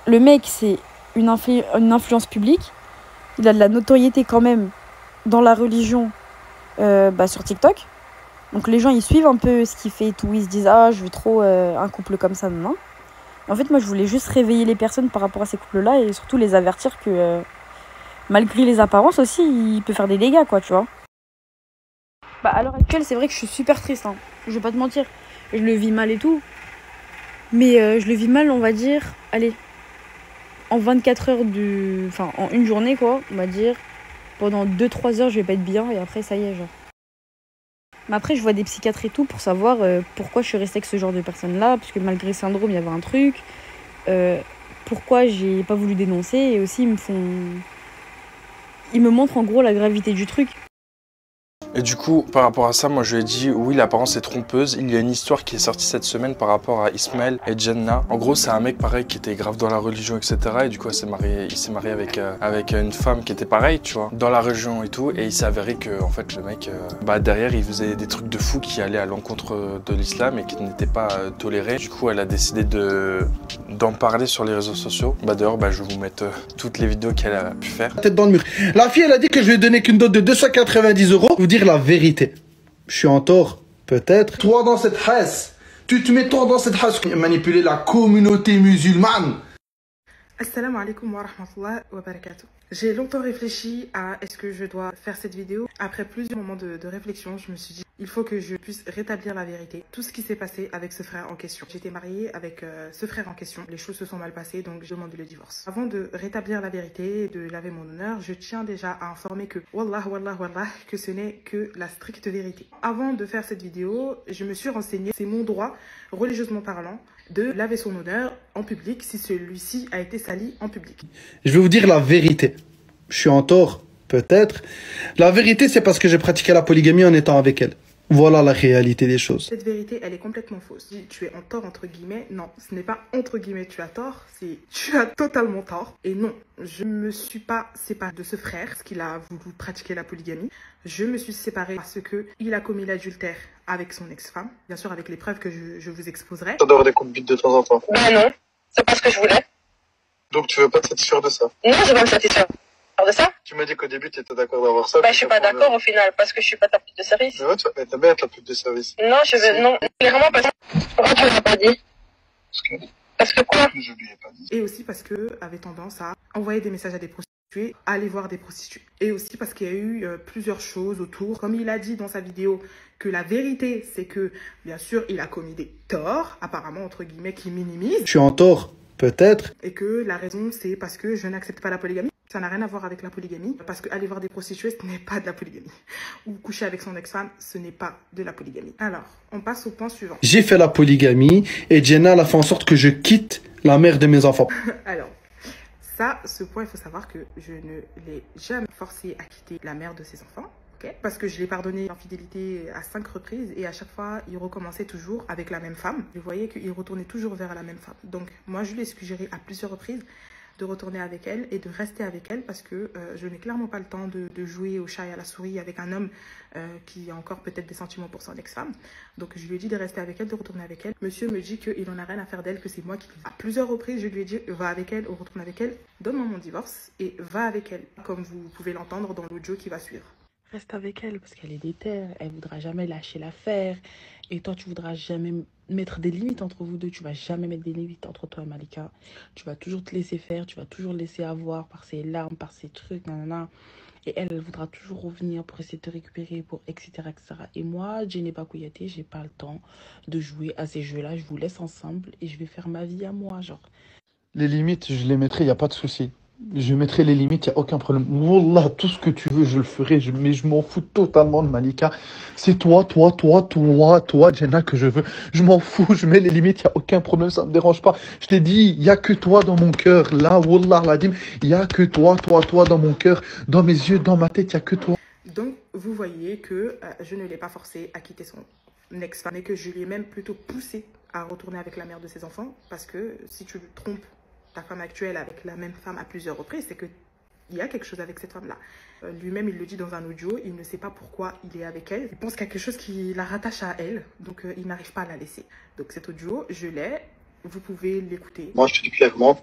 le mec, c'est une influence publique. Il a de la notoriété quand même dans la religion sur TikTok. Donc les gens, ils suivent un peu ce qu'il fait et tout. Ils se disent, ah, je veux trop un couple comme ça, non. En fait, moi, je voulais juste réveiller les personnes par rapport à ces couples-là et surtout les avertir que malgré les apparences aussi, il peut faire des dégâts, quoi, tu vois. Bah, à l'heure actuelle, c'est vrai que je suis super triste, hein. Je vais pas te mentir. Je le vis mal et tout. Mais je le vis mal, on va dire, allez, en 24 heures Enfin, en une journée, quoi, on va dire. Pendant 2-3 heures, je vais pas être bien et après, ça y est, genre. Mais après, je vois des psychiatres et tout pour savoir pourquoi je suis restée avec ce genre de personnes-là. Parce que malgré le syndrome, il y avait un truc. Pourquoi j'ai pas voulu dénoncer. Et aussi, ils me montrent en gros la gravité du truc. Et du coup, par rapport à ça, moi je lui ai dit oui, l'apparence est trompeuse. Il y a une histoire qui est sortie cette semaine par rapport à Ismaël et Jenna. En gros, c'est un mec pareil qui était grave dans la religion, etc. Et du coup, il s'est marié avec une femme qui était pareille, tu vois, dans la religion et tout. Et il s'est avéré que, en fait, le mec, derrière, il faisait des trucs de fou qui allaient à l'encontre de l'islam et qui n'étaient pas tolérés. Du coup, elle a décidé d'en parler sur les réseaux sociaux. D'ailleurs, je vais vous mettre toutes les vidéos qu'elle a pu faire. Tête dans le mur. La fille, elle a dit que je lui ai donné qu'une dot de 290 €. Vous dire la vérité. Je suis en tort, peut-être. Toi dans cette hasse, tu te mets toi dans cette hasse, manipuler la communauté musulmane. Assalamu alaikum wa rahmatullahi wa barakatuh. J'ai longtemps réfléchi à est-ce que je dois faire cette vidéo. Après plusieurs moments de réflexion, je me suis dit il faut que je puisse rétablir la vérité. Tout ce qui s'est passé avec ce frère en question. J'étais mariée avec ce frère en question. Les choses se sont mal passées, donc je demande le divorce. Avant de rétablir la vérité et de laver mon honneur, je tiens déjà à informer que wallah, que ce n'est que la stricte vérité. Avant de faire cette vidéo, je me suis renseignée. C'est mon droit, religieusement parlant, de laver son honneur en public si celui-ci a été sali en public. Je vais vous dire la vérité. Je suis en tort, peut-être. La vérité, c'est parce que j'ai pratiqué la polygamie en étant avec elle. Voilà la réalité des choses. Cette vérité, elle est complètement fausse. Si tu es en tort, entre guillemets, non, ce n'est pas entre guillemets tu as tort, c'est tu as totalement tort. Et non, je ne me suis pas séparée de ce frère, parce qu'il a voulu pratiquer la polygamie. Je me suis séparée parce qu'il a commis l'adultère avec son ex-femme, bien sûr avec les preuves que je vous exposerai. Ça d'avoir des coups de bite de temps en temps. Ben non, c'est pas ce que je voulais. Donc tu veux pas te satisfaire de ça? Non, je veux pas me satisfaire de ça. Tu m'as dit qu'au début tu étais d'accord d'avoir ça. Ben je suis pas d'accord au final parce que je suis pas ta pute de service. Mais ouais, t'as bien être la pute de service. Non, je veux, non, clairement parce que... Pourquoi tu l'as pas dit? Parce que quoi? Je lui ai pas dit. Et aussi parce que avait tendance à envoyer des messages à des prostituées, à aller voir des prostituées. Et aussi parce qu'il y a eu plusieurs choses autour. Comme il a dit dans sa vidéo que la vérité, c'est que, bien sûr, il a commis des torts, apparemment, entre guillemets, qui minimisent. Je suis en tort, peut-être. Et que la raison, c'est parce que je n'accepte pas la polygamie. Ça n'a rien à voir avec la polygamie, parce que aller voir des prostituées, ce n'est pas de la polygamie. Ou coucher avec son ex-femme, ce n'est pas de la polygamie. Alors, on passe au point suivant. J'ai fait la polygamie et Jenna elle a fait en sorte que je quitte la mère de mes enfants. Alors, ça, ce point, il faut savoir que je ne l'ai jamais forcé à quitter la mère de ses enfants. Okay. Parce que je l'ai pardonné l'infidélité à 5 reprises et à chaque fois, il recommençait toujours avec la même femme. Je voyais qu'il retournait toujours vers la même femme. Donc, moi, je lui ai suggéré à plusieurs reprises de retourner avec elle et de rester avec elle parce que je n'ai clairement pas le temps de jouer au chat et à la souris avec un homme qui a encore peut-être des sentiments pour son ex-femme. Donc je lui ai dit de rester avec elle, de retourner avec elle. Monsieur me dit qu'il n'en a rien à faire d'elle, que c'est moi qui... À plusieurs reprises, je lui ai dit va avec elle ou retourne avec elle, donne-moi mon divorce et va avec elle, comme vous pouvez l'entendre dans l'audio qui va suivre. Reste avec elle parce qu'elle est déterre, elle voudra jamais lâcher l'affaire et toi tu voudras jamais mettre des limites entre vous deux, tu vas jamais mettre des limites entre toi et Malika, tu vas toujours te laisser faire, tu vas toujours laisser avoir par ses larmes, par ses trucs, nanana. Et elle voudra toujours revenir pour essayer de te récupérer, pour etc. Et moi, je n'ai pas Kouyaté, j'ai pas le temps de jouer à ces jeux-là, je vous laisse ensemble et je vais faire ma vie à moi, genre. Les limites, je les mettrai, il n'y a pas de souci. Je mettrai les limites, il n'y a aucun problème. Wallah, tout ce que tu veux, je le ferai. Mais je m'en fous totalement de Malika. C'est toi, Jenna, que je veux. Je m'en fous, je mets les limites, il n'y a aucun problème, ça ne me dérange pas. Je t'ai dit, il n'y a que toi dans mon cœur. Là, Wallah, Ladim, il n'y a que toi dans mon cœur. Dans mes yeux, dans ma tête, il n'y a que toi. Donc, vous voyez que je ne l'ai pas forcé à quitter son ex-femme, mais que je lui ai même plutôt poussé à retourner avec la mère de ses enfants. Parce que si tu trompes ta femme actuelle avec la même femme à plusieurs reprises, c'est que il y a quelque chose avec cette femme-là. Lui-même, il le dit dans un audio, il ne sait pas pourquoi il est avec elle. Il pense qu'il y a quelque chose qui la rattache à elle, donc il n'arrive pas à la laisser. Donc cet audio, je l'ai, vous pouvez l'écouter. Moi, je te dis clairement,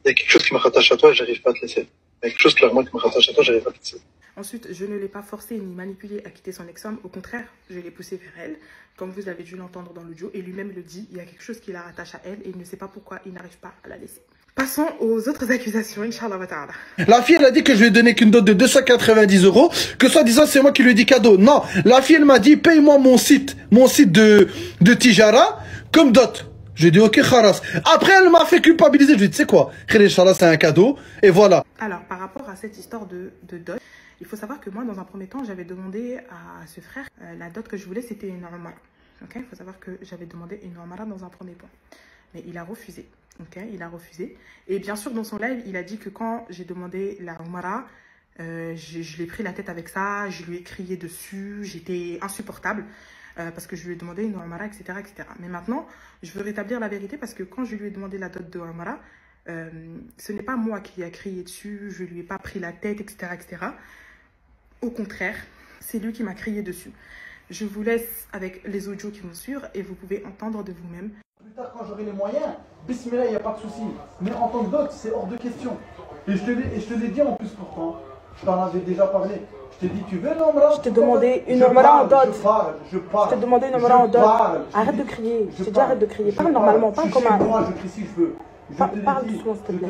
il y a quelque chose qui me rattache à toi et j'arrive pas à te laisser. Il y a quelque chose clairement qui me rattache à toi, j'arrive pas à te laisser. Ensuite, je ne l'ai pas forcé ni manipulé à quitter son ex-homme. Au contraire, je l'ai poussé vers elle, comme vous avez dû l'entendre dans l'audio. Et lui-même le dit, il y a quelque chose qui la rattache à elle et il ne sait pas pourquoi il n'arrive pas à la laisser. Passons aux autres accusations, Inch'Allah wa ta'ala. La fille, elle a dit que je lui ai donné qu'une dot de 290 €, que soi-disant c'est moi qui lui ai dit cadeau. Non, la fille, elle m'a dit paye-moi mon site de Tijara comme dot. J'ai dit ok, khalas. Après, elle m'a fait culpabiliser. Je lui ai dit, tu sais quoi, Inch'Allah, c'est un cadeau. Et voilà. Alors, par rapport à cette histoire de dot, il faut savoir que moi, dans un premier temps, j'avais demandé à ce frère, la dot que je voulais, c'était une Umara. Okay, il faut savoir que j'avais demandé une Umara dans un premier point. Mais il a refusé. Okay, il a refusé. Et bien sûr, dans son live, il a dit que quand j'ai demandé la Umara, je lui ai pris la tête avec ça, je lui ai crié dessus, j'étais insupportable. Parce que je lui ai demandé une Umara, etc., etc. Mais maintenant, je veux rétablir la vérité parce que quand je lui ai demandé la dot de Umara, ce n'est pas moi qui ai crié dessus, je lui ai pas pris la tête, etc., etc. Au contraire, c'est lui qui m'a crié dessus. Je vous laisse avec les audios qui vont suivre et vous pouvez entendre de vous-même. Plus tard, quand j'aurai les moyens, bismillah, il n'y a pas de souci. Mais en tant que dot, c'est hors de question. Et je te l'ai dit en plus pourtant. Je t'en avais déjà parlé. Je t'ai dit, tu veux une Umra? Je t'ai demandé une Umra en dot. Je parle. Je t'ai demandé une Umra en dot. Arrête de crier. Je t'ai dit arrête de crier. Parle normalement, parle comme un. Moi, je crie si je veux. Parle doucement, s'il te plaît.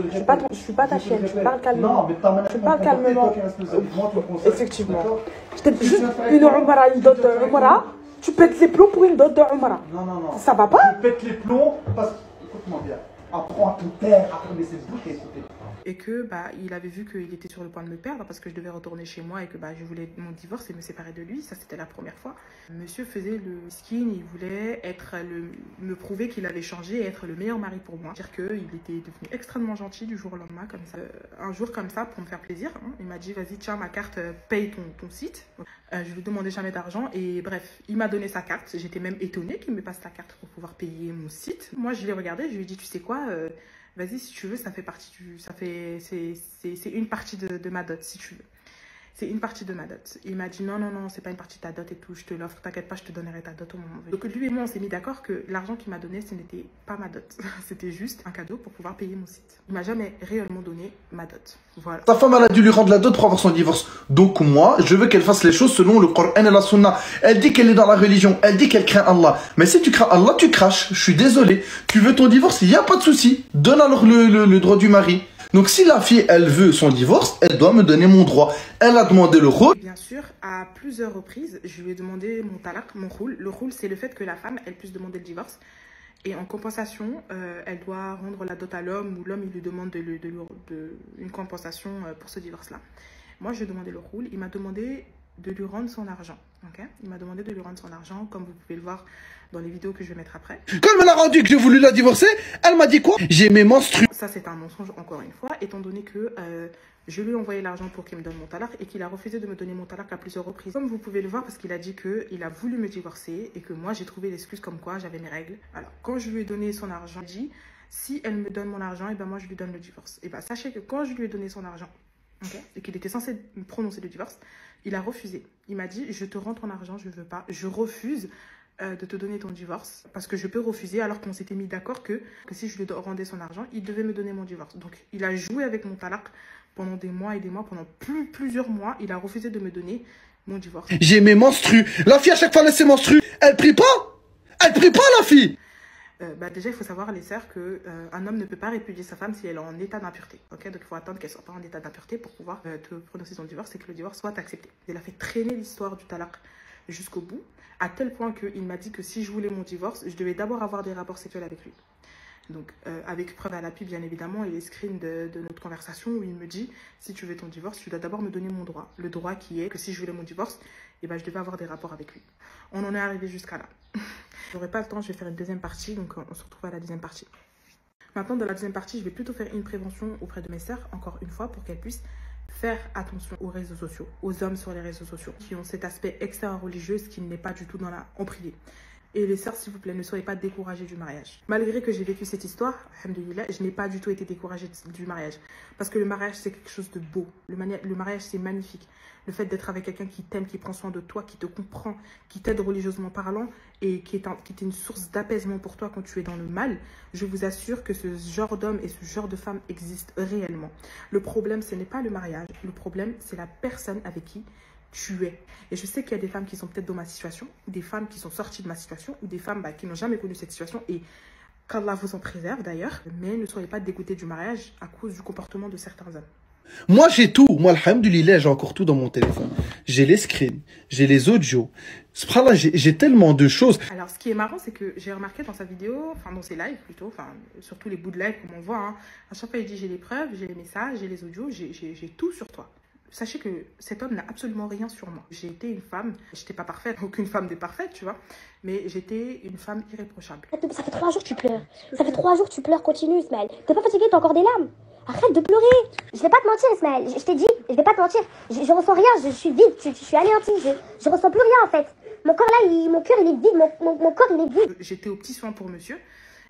Je suis pas ta chienne, tu parles calmement. Non, mais ta manière Tu parles calmement. de Effectivement. Je t'ai dit juste une Umra, une dot Umra. Tu pètes les plombs pour une dot de Umra. Non. Ça va pas? Je pète les plombs parce que. Écoute-moi bien. Apprends à te taire, après mais c'est bouche et écouter. Et que il avait vu qu'il était sur le point de me perdre parce que je devais retourner chez moi et que je voulais mon divorce et me séparer de lui. Ça, c'était la première fois. Monsieur faisait le skin, il voulait me prouver qu'il allait changer et être le meilleur mari pour moi. Dire qu'il était devenu extrêmement gentil du jour au lendemain, comme ça. Un jour comme ça, pour me faire plaisir, hein, il m'a dit, vas-y, tiens, ma carte, paye ton site. Je lui demandais jamais d'argent et bref, il m'a donné sa carte. J'étais même étonnée qu'il me passe la carte pour pouvoir payer mon site. Moi, je l'ai regardé, je lui ai dit, tu sais quoi, vas-y, si tu veux, ça fait partie c'est une partie de ma dot, si tu veux. C'est une partie de ma dot. Il m'a dit, non, c'est pas une partie de ta dot et tout, je te l'offre, t'inquiète pas, je te donnerai ta dot au moment venu. Donc lui et moi, on s'est mis d'accord que l'argent qu'il m'a donné, ce n'était pas ma dot. C'était juste un cadeau pour pouvoir payer mon site. Il m'a jamais réellement donné ma dot. Voilà. Sa femme, elle a dû lui rendre la dot pour avoir son divorce. Donc moi, je veux qu'elle fasse les choses selon le Coran et la Sunna. Elle dit qu'elle est dans la religion, elle dit qu'elle craint Allah. Mais si tu crains Allah, tu craches. Je suis désolé. Tu veux ton divorce, il n'y a pas de souci. Donne alors le droit du mari. Donc si la fille, elle veut son divorce, elle doit me donner mon droit. Elle a demandé le rôle. Bien sûr, à plusieurs reprises, je lui ai demandé mon talaq, mon roule. Le roule, c'est le fait que la femme, elle puisse demander le divorce. Et en compensation, elle doit rendre la dot à l'homme ou l'homme, il lui demande une compensation pour ce divorce-là. Moi, je lui ai demandé le roule. Il m'a demandé de lui rendre son argent. Okay, il m'a demandé de lui rendre son argent, comme vous pouvez le voir dans les vidéos que je vais mettre après. Quand elle me l'a rendu que j'ai voulu la divorcer, elle m'a dit quoi? J'ai mes menstrues. Ça, c'est un mensonge, encore une fois, étant donné que je lui ai envoyé l'argent pour qu'il me donne mon talaq et qu'il a refusé de me donner mon talaq à plusieurs reprises. Comme vous pouvez le voir, parce qu'il a dit qu'il a voulu me divorcer et que moi, j'ai trouvé l'excuse comme quoi j'avais mes règles. Alors, quand je lui ai donné son argent, il dit, si elle me donne mon argent, et ben moi, je lui donne le divorce. Et ben sachez que quand je lui ai donné son argent, okay, et qu'il était censé me prononcer le divorce, il a refusé. Il m'a dit, je te rends ton argent, je veux pas. Je refuse de te donner ton divorce parce que je peux refuser alors qu'on s'était mis d'accord que si je lui rendais son argent, il devait me donner mon divorce. Donc, il a joué avec mon talaq pendant des mois et des mois, pendant plusieurs mois. Il a refusé de me donner mon divorce. J'ai mes menstrues. La fille, à chaque fois, elle a ses menstrues. Elle prie pas? Elle prie pas, la fille? Déjà, il faut savoir, les sœurs, qu'un homme ne peut pas répudier sa femme si elle est en état d'impureté. Okay, donc, il faut attendre qu'elle soit pas en état d'impureté pour pouvoir te prononcer son divorce et que le divorce soit accepté. Il a fait traîner l'histoire du talaq jusqu'au bout, à tel point qu'il m'a dit que si je voulais mon divorce, je devais d'abord avoir des rapports sexuels avec lui. Donc, avec preuve à l'appui, bien évidemment, et les screens de notre conversation où il me dit, si tu veux ton divorce, tu dois d'abord me donner mon droit. Le droit qui est que si je voulais mon divorce, je devais avoir des rapports avec lui. On en est arrivé jusqu'à là. J'aurai pas le temps, je vais faire une deuxième partie, donc on se retrouve à la deuxième partie. Maintenant, dans la deuxième partie, je vais plutôt faire une prévention auprès de mes sœurs, encore une fois, pour qu'elles puissent faire attention aux réseaux sociaux, aux hommes sur les réseaux sociaux, qui ont cet aspect extra-religieux qui n'est pas du tout en privé. Et les sœurs, s'il vous plaît, ne soyez pas découragées du mariage. Malgré que j'ai vécu cette histoire, alhamdoulilah, je n'ai pas du tout été découragée du mariage. Parce que le mariage, c'est quelque chose de beau. Le mariage, c'est magnifique. Le fait d'être avec quelqu'un qui t'aime, qui prend soin de toi, qui te comprend, qui t'aide religieusement parlant et qui est une source d'apaisement pour toi quand tu es dans le mal, je vous assure que ce genre d'homme et ce genre de femme existe réellement. Le problème, ce n'est pas le mariage. Le problème, c'est la personne avec qui tu es. Et je sais qu'il y a des femmes qui sont peut-être dans ma situation, des femmes qui sont sorties de ma situation, ou des femmes qui n'ont jamais connu cette situation, et qu'Allah vous en préserve d'ailleurs, mais ne soyez pas dégoûtés du mariage à cause du comportement de certains hommes. Moi, j'ai tout. Moi, alhamdoulilah, j'ai encore tout dans mon téléphone. J'ai les screens, j'ai les audios. Subhanallah, j'ai tellement de choses. Alors, ce qui est marrant, c'est que j'ai remarqué dans sa vidéo, enfin dans ses lives plutôt, enfin surtout les bouts de live comme on voit, hein, à chaque fois il dit j'ai les preuves, j'ai les messages, j'ai les audios, j'ai tout sur toi. Sachez que cet homme n'a absolument rien sur moi. J'ai été une femme, j'étais pas parfaite, aucune femme n'est parfaite, tu vois, mais j'étais une femme irréprochable. Ça fait 3 jours que tu pleures. Ça fait 3 jours que tu pleures, continue, Ismaël. T'es pas fatigué, t'as encore des larmes. Arrête de pleurer. Je vais pas te mentir, Ismaël. Je t'ai dit, je vais pas te mentir. Je ressens rien, je suis vide, je suis anéantie. Je ressens plus rien en fait. Mon corps là, mon cœur il est vide, mon corps il est vide. J'étais aux petits soins pour monsieur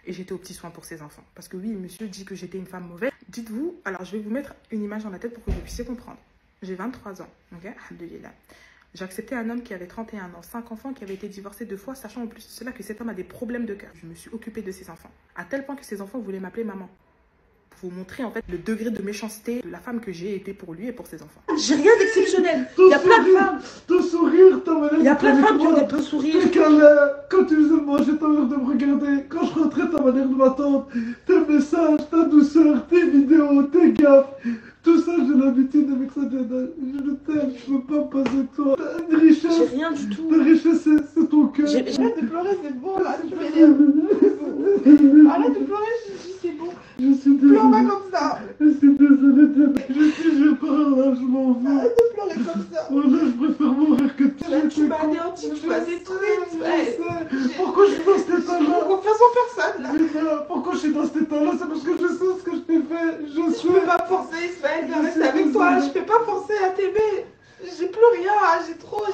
et j'étais aux petits soins pour ses enfants. Parce que oui, monsieur dit que j'étais une femme mauvaise. Dites-vous, alors je vais vous mettre une image dans la tête pour que vous puissiez comprendre. J'ai 23 ans, ok, alhamdoulilah. J'ai accepté un homme qui avait 31 ans, 5 enfants, qui avait été divorcé 2 fois, sachant en plus de cela que cet homme a des problèmes de cœur. Je me suis occupée de ses enfants, à tel point que ses enfants voulaient m'appeler maman. Pour vous montrer en fait le degré de méchanceté de la femme que j'ai été pour lui et pour ses enfants. J'ai rien d'exceptionnel. Il y a plein de femmes. Ton sourire, ta manière. Il y a plein de femmes qui ont des beaux sourires. Quand tu faisais manger, ta manière de me regarder. Quand je rentrais, ta manière de m'attendre. Tes messages, ta douceur, tes vidéos, tes gaffes. Tout ça, j'ai l'habitude avec ça. Je t'aime, je veux pas passer de toi. T'as une richesse. J'ai rien du tout. Ta richesse, c'est ton cœur. Arrête de pleurer, c'est bon là. Tu m'énerves. Arrête de pleurer, c'est bon. Je suis désolé. Pleure pas comme ça. Je suis désolé. Je parle là, je m'en veux. Arrête de pleurer comme ça. Voilà, je préfère mourir que de Tu m'as anéanti, tu m'as détruite. Pourquoi je suis dans cet état-là? J'ai confiance en personne là. Pourquoi je suis dans cet état-là? C'est parce que je sais ce que je t'ai fait. Je peux pas forcer Ismaël de rester avec toi. Je peux pas forcer à t'aimer. J'ai plus rien. J'ai trop.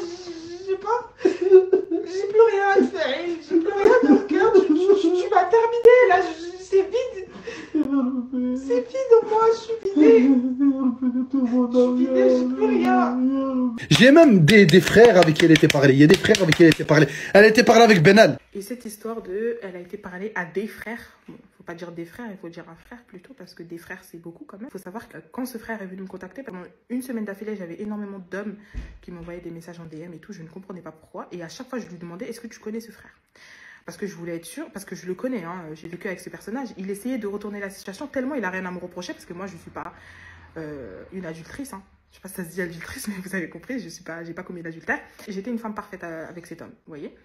J'ai pas. J'ai plus rien à te faire. J'ai plus rien dans le cœur. Tu m'as terminé là. C'est vide. C'est vide en moi. Je suis vidée. Je suis vidée. J'ai plus rien. J'ai même des frères avec qui elle était parlée. Il y a des frères avec qui elle était parlée. Elle était parlée avec Benal. Et cette histoire de, elle a été parlée à des frères. Bon, faut pas dire des frères, il faut dire un frère plutôt, parce que des frères c'est beaucoup quand même. Il faut savoir que quand ce frère est venu me contacter, pendant une semaine d'affilée, j'avais énormément d'hommes qui m'envoyaient des messages en DM et tout. Je ne comprenais pas pourquoi. Et à chaque fois, je lui demandais, est-ce que tu connais ce frère? Parce que je voulais être sûre, parce que je le connais, hein, j'ai vécu avec ce personnage. Il essayait de retourner la situation tellement il a rien à me reprocher, parce que moi je suis pas une adultrice, hein. Je sais pas si ça se dit adultrice, mais vous avez compris, j'ai pas commis l'adultère. J'étais une femme parfaite avec cet homme, vous voyez.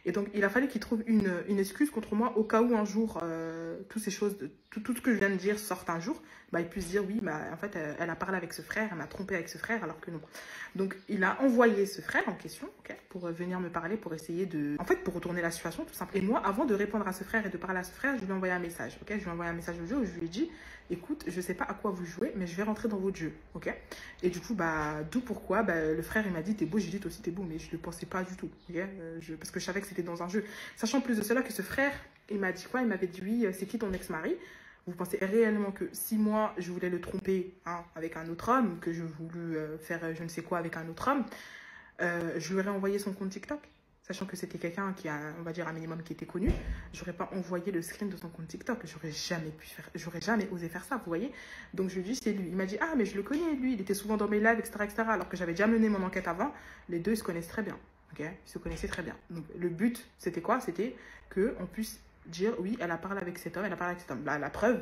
Et donc, il a fallu qu'il trouve une excuse contre moi au cas où un jour, toutes ces choses, tout ce que je viens de dire sorte un jour, bah, il puisse dire oui, bah, en fait, elle a parlé avec ce frère, elle m'a trompé avec ce frère, alors que non. Donc, il a envoyé ce frère en question, okay, pour venir me parler, pour essayer de... En fait, pour retourner la situation, tout simplement. Et moi, avant de répondre à ce frère et de parler à ce frère, je lui ai envoyé un message, ok. Je lui ai envoyé un message au jeu où je lui ai dit, écoute, je sais pas à quoi vous jouez, mais je vais rentrer dans votre jeu, ok. Et du coup, bah, d'où pourquoi, bah, le frère, il m'a dit, t'es beau, j'ai dit, toi aussi, t'es beau, mais je ne pensais pas du tout, ok. Parce que je savais que c'était dans un jeu. Sachant plus de cela que ce frère, il m'a dit quoi? Il m'avait dit, oui, c'est qui ton ex-mari? Vous pensez réellement que si moi, je voulais le tromper, hein, avec un autre homme, que je voulais faire je ne sais quoi avec un autre homme, je lui aurais envoyé son compte TikTok? Sachant que c'était quelqu'un qui a, on va dire, un minimum qui était connu, j'aurais pas envoyé le screen de son compte TikTok. J'aurais jamais osé faire ça, vous voyez. Donc je lui dis, c'est lui. Il m'a dit, ah, mais je le connais, lui, il était souvent dans mes lives, etc., etc. Alors que j'avais déjà mené mon enquête avant. Les deux, ils se connaissent très bien. Ok, ils se connaissaient très bien. Donc le but, c'était quoi? C'était qu'on puisse dire, oui, elle a parlé avec cet homme, elle a parlé avec cet homme. Là, la preuve,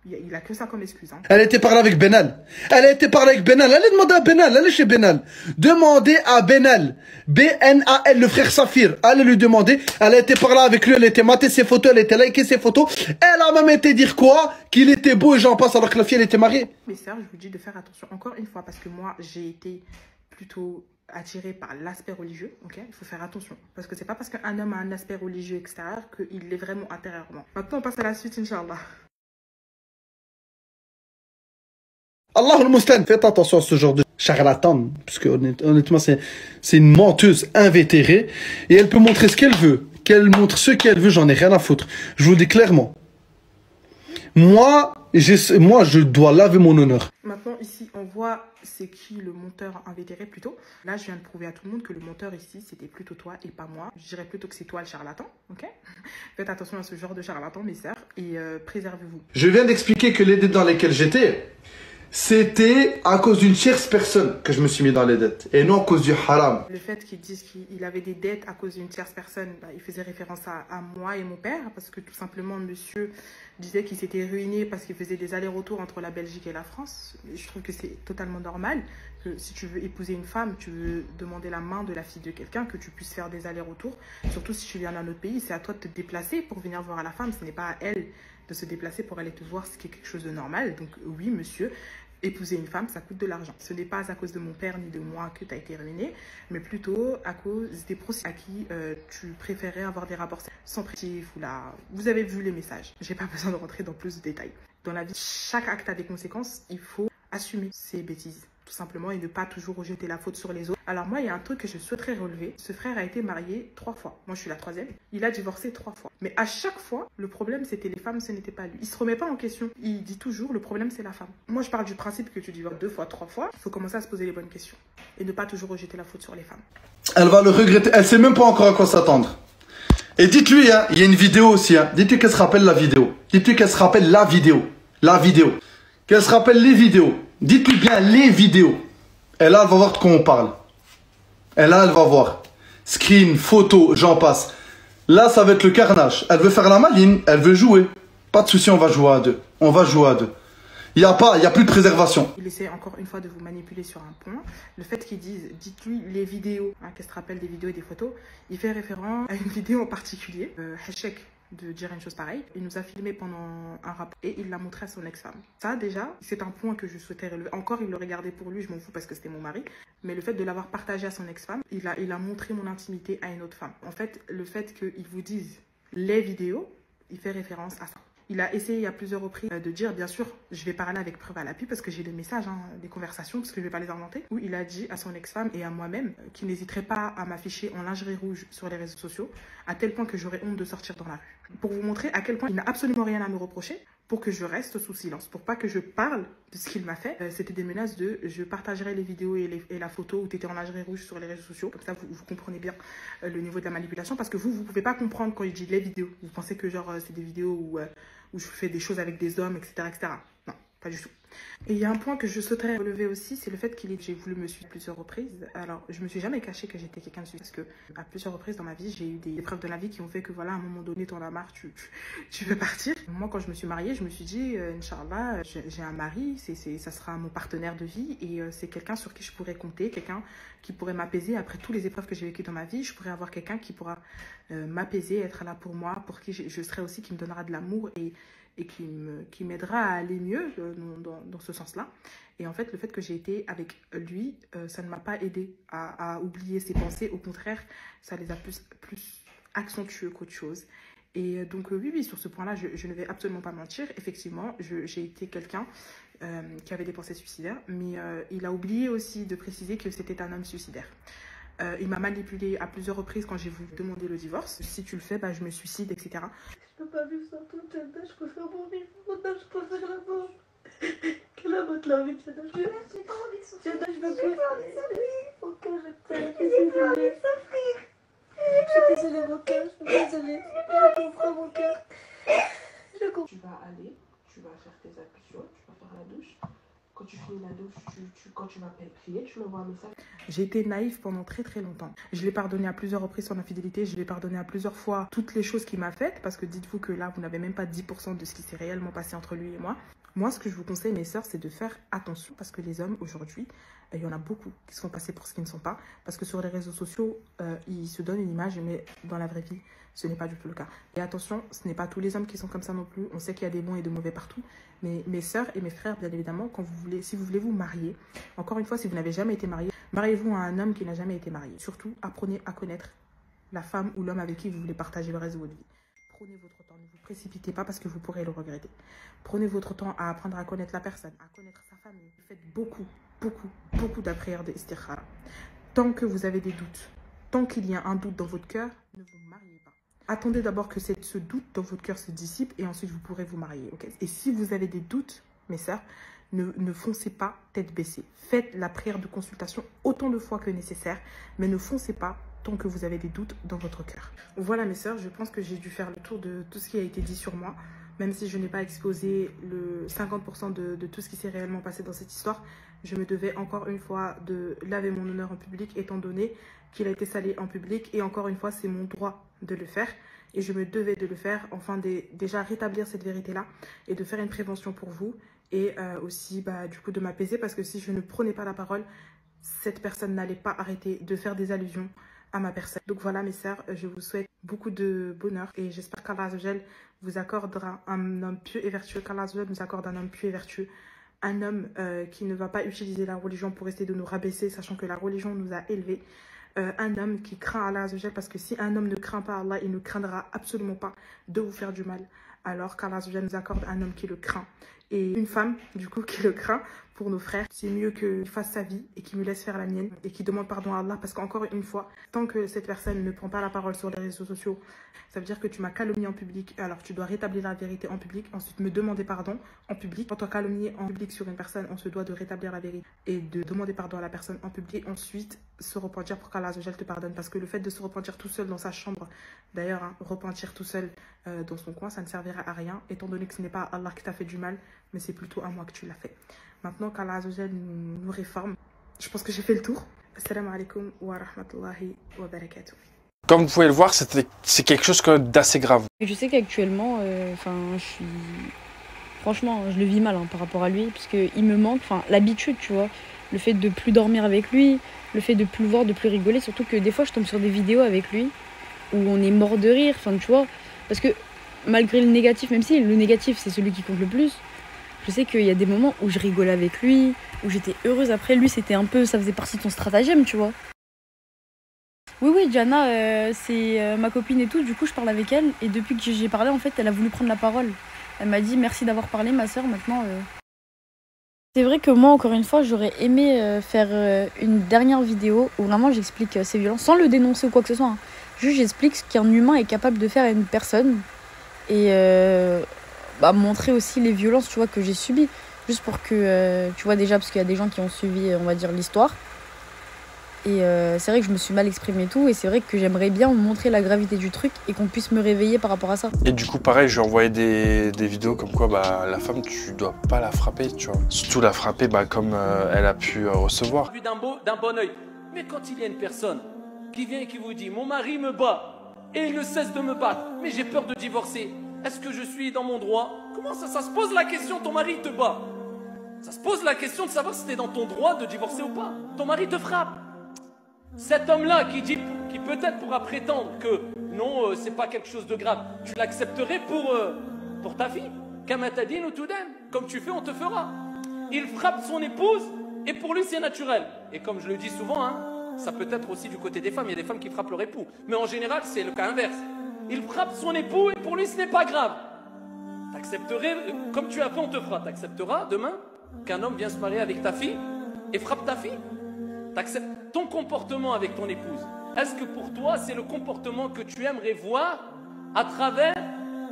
il a que ça comme excuse. Hein. Elle a été parlée avec Benal. Elle a été parlée avec Benal. Elle a demandé à Benal. Elle est chez Benal. Demandez à Benal. B-N-A-L, le frère Saphir. Allez lui demander. Elle a été parlée avec lui. Elle a été mater ses photos. Elle a été liker ses photos. Elle a même été dire quoi? Qu'il était beau et j'en passe alors que la fille, elle était mariée. Mais sœurs, je vous dis de faire attention encore une fois parce que moi, j'ai été plutôt attirée par l'aspect religieux, ok. Il faut faire attention. Parce que c'est pas parce qu'un homme a un aspect religieux extérieur qu'il l'est vraiment intérieurement. Maintenant, on passe à la suite, Inch'Allah. Allah al-Mustan, faites attention à ce genre de charlatan, parce que honnêtement c'est une menteuse invétérée et elle peut montrer ce qu'elle veut. qu'elle montre ce qu'elle veut, j'en ai rien à foutre. Je vous le dis clairement. Moi, je dois laver mon honneur. Maintenant, ici, on voit c'est qui le monteur invétéré plutôt. Là, je viens de prouver à tout le monde que le monteur ici, c'était plutôt toi et pas moi. Je dirais plutôt que c'est toi le charlatan, ok? Faites attention à ce genre de charlatan, mes sœurs, et préservez-vous. Je viens d'expliquer que les dettes dans lesquelles j'étais, c'était à cause d'une tierce personne que je me suis mis dans les dettes, et non à cause du haram. Le fait qu'ils disent qu'il avait des dettes à cause d'une tierce personne, bah, il faisait référence à moi et mon père, parce que tout simplement, monsieur disait qu'il s'était ruiné parce qu'il faisait des allers-retours entre la Belgique et la France. Et je trouve que c'est totalement normal que si tu veux épouser une femme, tu veux demander la main de la fille de quelqu'un, que tu puisses faire des allers-retours. Surtout si tu viens d'un autre pays, c'est à toi de te déplacer pour venir voir la femme. Ce n'est pas à elle de se déplacer pour aller te voir, ce qui est quelque chose de normal. Donc oui, monsieur, épouser une femme, ça coûte de l'argent. Ce n'est pas à cause de mon père ni de moi que tu as été ruiné, mais plutôt à cause des procès à qui tu préférais avoir des rapports sans prétif ou là. Vous avez vu les messages. J'ai pas besoin de rentrer dans plus de détails. Dans la vie, chaque acte a des conséquences. Il faut assumer ses bêtises, tout simplement, et ne pas toujours rejeter la faute sur les autres. Alors moi, il y a un truc que je souhaiterais relever. Ce frère a été marié 3 fois. Moi, je suis la 3e. Il a divorcé 3 fois. Mais à chaque fois, le problème, c'était les femmes, ce n'était pas lui. Il se remet pas en question. Il dit toujours, le problème, c'est la femme. Moi, je parle du principe que tu divorces 2 fois, 3 fois. Il faut commencer à se poser les bonnes questions. Et ne pas toujours rejeter la faute sur les femmes. Elle va le regretter. Elle sait même pas encore à quoi s'attendre. Et dites-lui, hein, il y a une vidéo aussi. Hein. Dites-lui qu'elle se rappelle la vidéo. Dites-lui qu'elle se rappelle la vidéo. La vidéo. Qu'elle se rappelle les vidéos. Dites-lui bien les vidéos. Et là, elle va voir de quoi on parle. Et là, elle va voir. Screen, photo, j'en passe. Là, ça va être le carnage. Elle veut faire la maline, elle veut jouer. Pas de souci, on va jouer à 2. On va jouer à 2. Il n'y a plus de préservation. Il essaie encore une fois de vous manipuler sur un point. Le fait qu'ils disent, dites-lui les vidéos, hein, qu'elle se rappelle des vidéos et des photos, il fait référence à une vidéo en particulier, Hachek, de dire une chose pareille. Il nous a filmé pendant un rapport et il l'a montré à son ex-femme. Ça, déjà, c'est un point que je souhaitais relever. Encore, il le regardait pour lui, je m'en fous parce que c'était mon mari. Mais le fait de l'avoir partagé à son ex-femme, il a montré mon intimité à une autre femme. En fait, le fait qu'ils vous disent les vidéos, il fait référence à ça. Il a essayé à plusieurs reprises de dire, bien sûr, je vais parler avec preuve à l'appui parce que j'ai des messages, hein, des conversations, parce que je ne vais pas les inventer, où il a dit à son ex-femme et à moi-même qu'il n'hésiterait pas à m'afficher en lingerie rouge sur les réseaux sociaux, à tel point que j'aurais honte de sortir dans la rue. Pour vous montrer à quel point il n'a absolument rien à me reprocher, pour que je reste sous silence, pour pas que je parle de ce qu'il m'a fait. C'était des menaces de je partagerai les vidéos et la photo où tu étais en lingerie rouge sur les réseaux sociaux. Comme ça, vous comprenez bien le niveau de la manipulation. Parce que vous pouvez pas comprendre quand je dis les vidéos. Vous pensez que genre c'est des vidéos où je fais des choses avec des hommes, etc. etc. Non, pas du tout. Et il y a un point que je souhaiterais relever aussi, c'est le fait j'ai voulu me suivre plusieurs reprises. Alors, je me suis jamais caché que j'étais quelqu'un de suivi, parce que à plusieurs reprises dans ma vie, j'ai eu des épreuves de la vie qui ont fait que voilà, à un moment donné, t'en as marre, tu veux partir. Moi, quand je me suis mariée, je me suis dit, Inch'Allah, j'ai un mari, ça sera mon partenaire de vie, et c'est quelqu'un sur qui je pourrais compter, quelqu'un qui pourrait m'apaiser après toutes les épreuves que j'ai vécues dans ma vie. Je pourrais avoir quelqu'un qui pourra m'apaiser, être là pour moi, pour qui je serai aussi, qui me donnera de l'amour et qui m'aidera à aller mieux dans ce sens-là. Et en fait, le fait que j'ai été avec lui, ça ne m'a pas aidé à oublier ses pensées. Au contraire, ça les a plus accentuées qu'autre chose. Et donc, oui, sur ce point-là, je ne vais absolument pas mentir. Effectivement, j'ai été quelqu'un qui avait des pensées suicidaires, mais il a oublié aussi de préciser que c'était un homme suicidaire. Il m'a manipulé à plusieurs reprises quand j'ai voulu demander le divorce. Si tu le fais, bah, je me suicide, etc. Je peux pas vivre sans toi, Tchada. Je préfère mourir. Je préfère la mort. Quelle amote la vie, Tchada. J'ai pas envie de souffrir. Tchada, je veux plus. Mon cœur, je t'aime. J'ai pas envie de souffrir. Je suis désolée, mon cœur. Je suis désolée. Je comprends, mon cœur. Je comprends. Tu vas aller, tu vas faire tes ablutions, tu vas faire la douche. Quand tu finis la douche, quand tu vas prier, tu m'envoies un message. J'ai été naïve pendant très très longtemps. Je l'ai pardonné à plusieurs reprises son infidélité. Je l'ai pardonné à plusieurs fois toutes les choses qu'il m'a faites. Parce que dites-vous que là, vous n'avez même pas 10% de ce qui s'est réellement passé entre lui et moi. Moi, ce que je vous conseille, mes sœurs, c'est de faire attention. Parce que les hommes, aujourd'hui, il y en a beaucoup qui sont passés pour ce qu'ils ne sont pas. Parce que sur les réseaux sociaux, ils se donnent une image, mais dans la vraie vie, ce n'est pas du tout le cas. Et attention, ce n'est pas tous les hommes qui sont comme ça non plus. On sait qu'il y a des bons et des mauvais partout. Mais mes sœurs et mes frères, bien évidemment, si vous voulez vous marier, encore une fois, si vous n'avez jamais été marié, mariez-vous à un homme qui n'a jamais été marié. Surtout, apprenez à connaître la femme ou l'homme avec qui vous voulez partager le reste de votre vie. Prenez votre temps, ne vous précipitez pas parce que vous pourrez le regretter. Prenez votre temps à apprendre à connaître la personne, à connaître sa famille. Faites beaucoup de prières de istikhara. Tant que vous avez des doutes, tant qu'il y a un doute dans votre cœur, ne vous mariez pas. Attendez d'abord que ce doute dans votre cœur se dissipe et ensuite vous pourrez vous marier. Okay? Et si vous avez des doutes, mes sœurs, ne foncez pas tête baissée. Faites la prière de consultation autant de fois que nécessaire, mais ne foncez pas tant que vous avez des doutes dans votre cœur. Voilà mes sœurs, je pense que j'ai dû faire le tour de tout ce qui a été dit sur moi, même si je n'ai pas exposé le 50% de tout ce qui s'est réellement passé dans cette histoire. Je me devais encore une fois de laver mon honneur en public, étant donné qu'il a été salé en public. Et encore une fois, c'est mon droit de le faire. Et je me devais de le faire, enfin déjà rétablir cette vérité-là et de faire une prévention pour vous. Et aussi, du coup, de m'apaiser, parce que si je ne prenais pas la parole, cette personne n'allait pas arrêter de faire des allusions à ma personne. Donc voilà mes sœurs, je vous souhaite beaucoup de bonheur et j'espère qu'Allah Azzawajal vous accordera un homme pieux et vertueux, qu'Allah Azzawajal nous accorde un homme pieux et vertueux, un homme qui ne va pas utiliser la religion pour essayer de nous rabaisser, sachant que la religion nous a élevés. Un homme qui craint Allah Azzawajal, parce que si un homme ne craint pas Allah, il ne craindra absolument pas de vous faire du mal. Alors qu'Allah Azzawajal nous accorde un homme qui le craint. Et une femme, du coup, qui le craint pour nos frères. C'est mieux qu'il fasse sa vie et qu'il me laisse faire la mienne et qu'il demande pardon à Allah. Parce qu'encore une fois, tant que cette personne ne prend pas la parole sur les réseaux sociaux, ça veut dire que tu m'as calomnié en public. Alors tu dois rétablir la vérité en public. Ensuite, me demander pardon en public. Quand on calomnie en public sur une personne, on se doit de rétablir la vérité et de demander pardon à la personne en public. Et ensuite, se repentir pour qu'Allah Azzawajal te pardonne. Parce que le fait de se repentir tout seul dans sa chambre, d'ailleurs, repentir tout seul dans son coin, ça ne servira à rien. Étant donné que ce n'est pas Allah qui t'a fait du mal, mais c'est plutôt à moi que tu l'as fait. Maintenant qu'Allah Azzawajal nous réforme, je pense que j'ai fait le tour. Assalamu alaikum wa rahmatullahi wa barakatuh. Comme vous pouvez le voir, c'est quelque chose d'assez grave. Je sais qu'actuellement, franchement, je le vis mal par rapport à lui, parce qu'il me manque, l'habitude, tu vois, le fait de plus dormir avec lui, le fait de plus le voir, de plus rigoler, surtout que des fois, je tombe sur des vidéos avec lui où on est mort de rire, tu vois, parce que malgré le négatif, même si le négatif, c'est celui qui compte le plus, je sais qu'il y a des moments où je rigolais avec lui, où j'étais heureuse après lui, c'était un peu, ça faisait partie de son stratagème, tu vois. Oui, Diana, c'est ma copine et tout, du coup je parle avec elle, et depuis que j'ai parlé, en fait, elle a voulu prendre la parole. Elle m'a dit merci d'avoir parlé, ma soeur, maintenant... C'est vrai que moi, encore une fois, j'aurais aimé faire une dernière vidéo où vraiment j'explique ces violences, sans le dénoncer ou quoi que ce soit. Hein. Juste j'explique ce qu'un humain est capable de faire à une personne, et montrer aussi les violences, tu vois, que j'ai subies. Juste pour que, tu vois, déjà, parce qu'il y a des gens qui ont suivi, on va dire, l'histoire. Et c'est vrai que je me suis mal exprimée et tout, et c'est vrai que j'aimerais bien montrer la gravité du truc et qu'on puisse me réveiller par rapport à ça. Et du coup, pareil, je lui ai envoyé des vidéos comme quoi la femme, tu dois pas la frapper, tu vois. Surtout la frapper comme elle a pu recevoir. D'un bon oeil. Mais quand il y a une personne qui vient et qui vous dit « Mon mari me bat et il ne cesse de me battre, mais j'ai peur de divorcer. Est-ce que je suis dans mon droit ?» Comment ça se pose la question, ton mari te bat. Ça se pose la question de savoir si tu es dans ton droit de divorcer ou pas. Ton mari te frappe. Cet homme-là qui peut-être pourra prétendre que non, c'est pas quelque chose de grave, tu l'accepterais pour ta fille. Kamatadine ou Toudem, comme tu fais, on te fera. Il frappe son épouse et pour lui c'est naturel. Et comme je le dis souvent, ça peut être aussi du côté des femmes, il y a des femmes qui frappent leur époux. Mais en général, c'est le cas inverse. Il frappe son époux et pour lui ce n'est pas grave. T'accepterais, comme tu as fait, on te fera. T'accepteras demain qu'un homme vienne se marier avec ta fille et frappe ta fille? T'acceptes ton comportement avec ton épouse. Est-ce que pour toi, c'est le comportement que tu aimerais voir à travers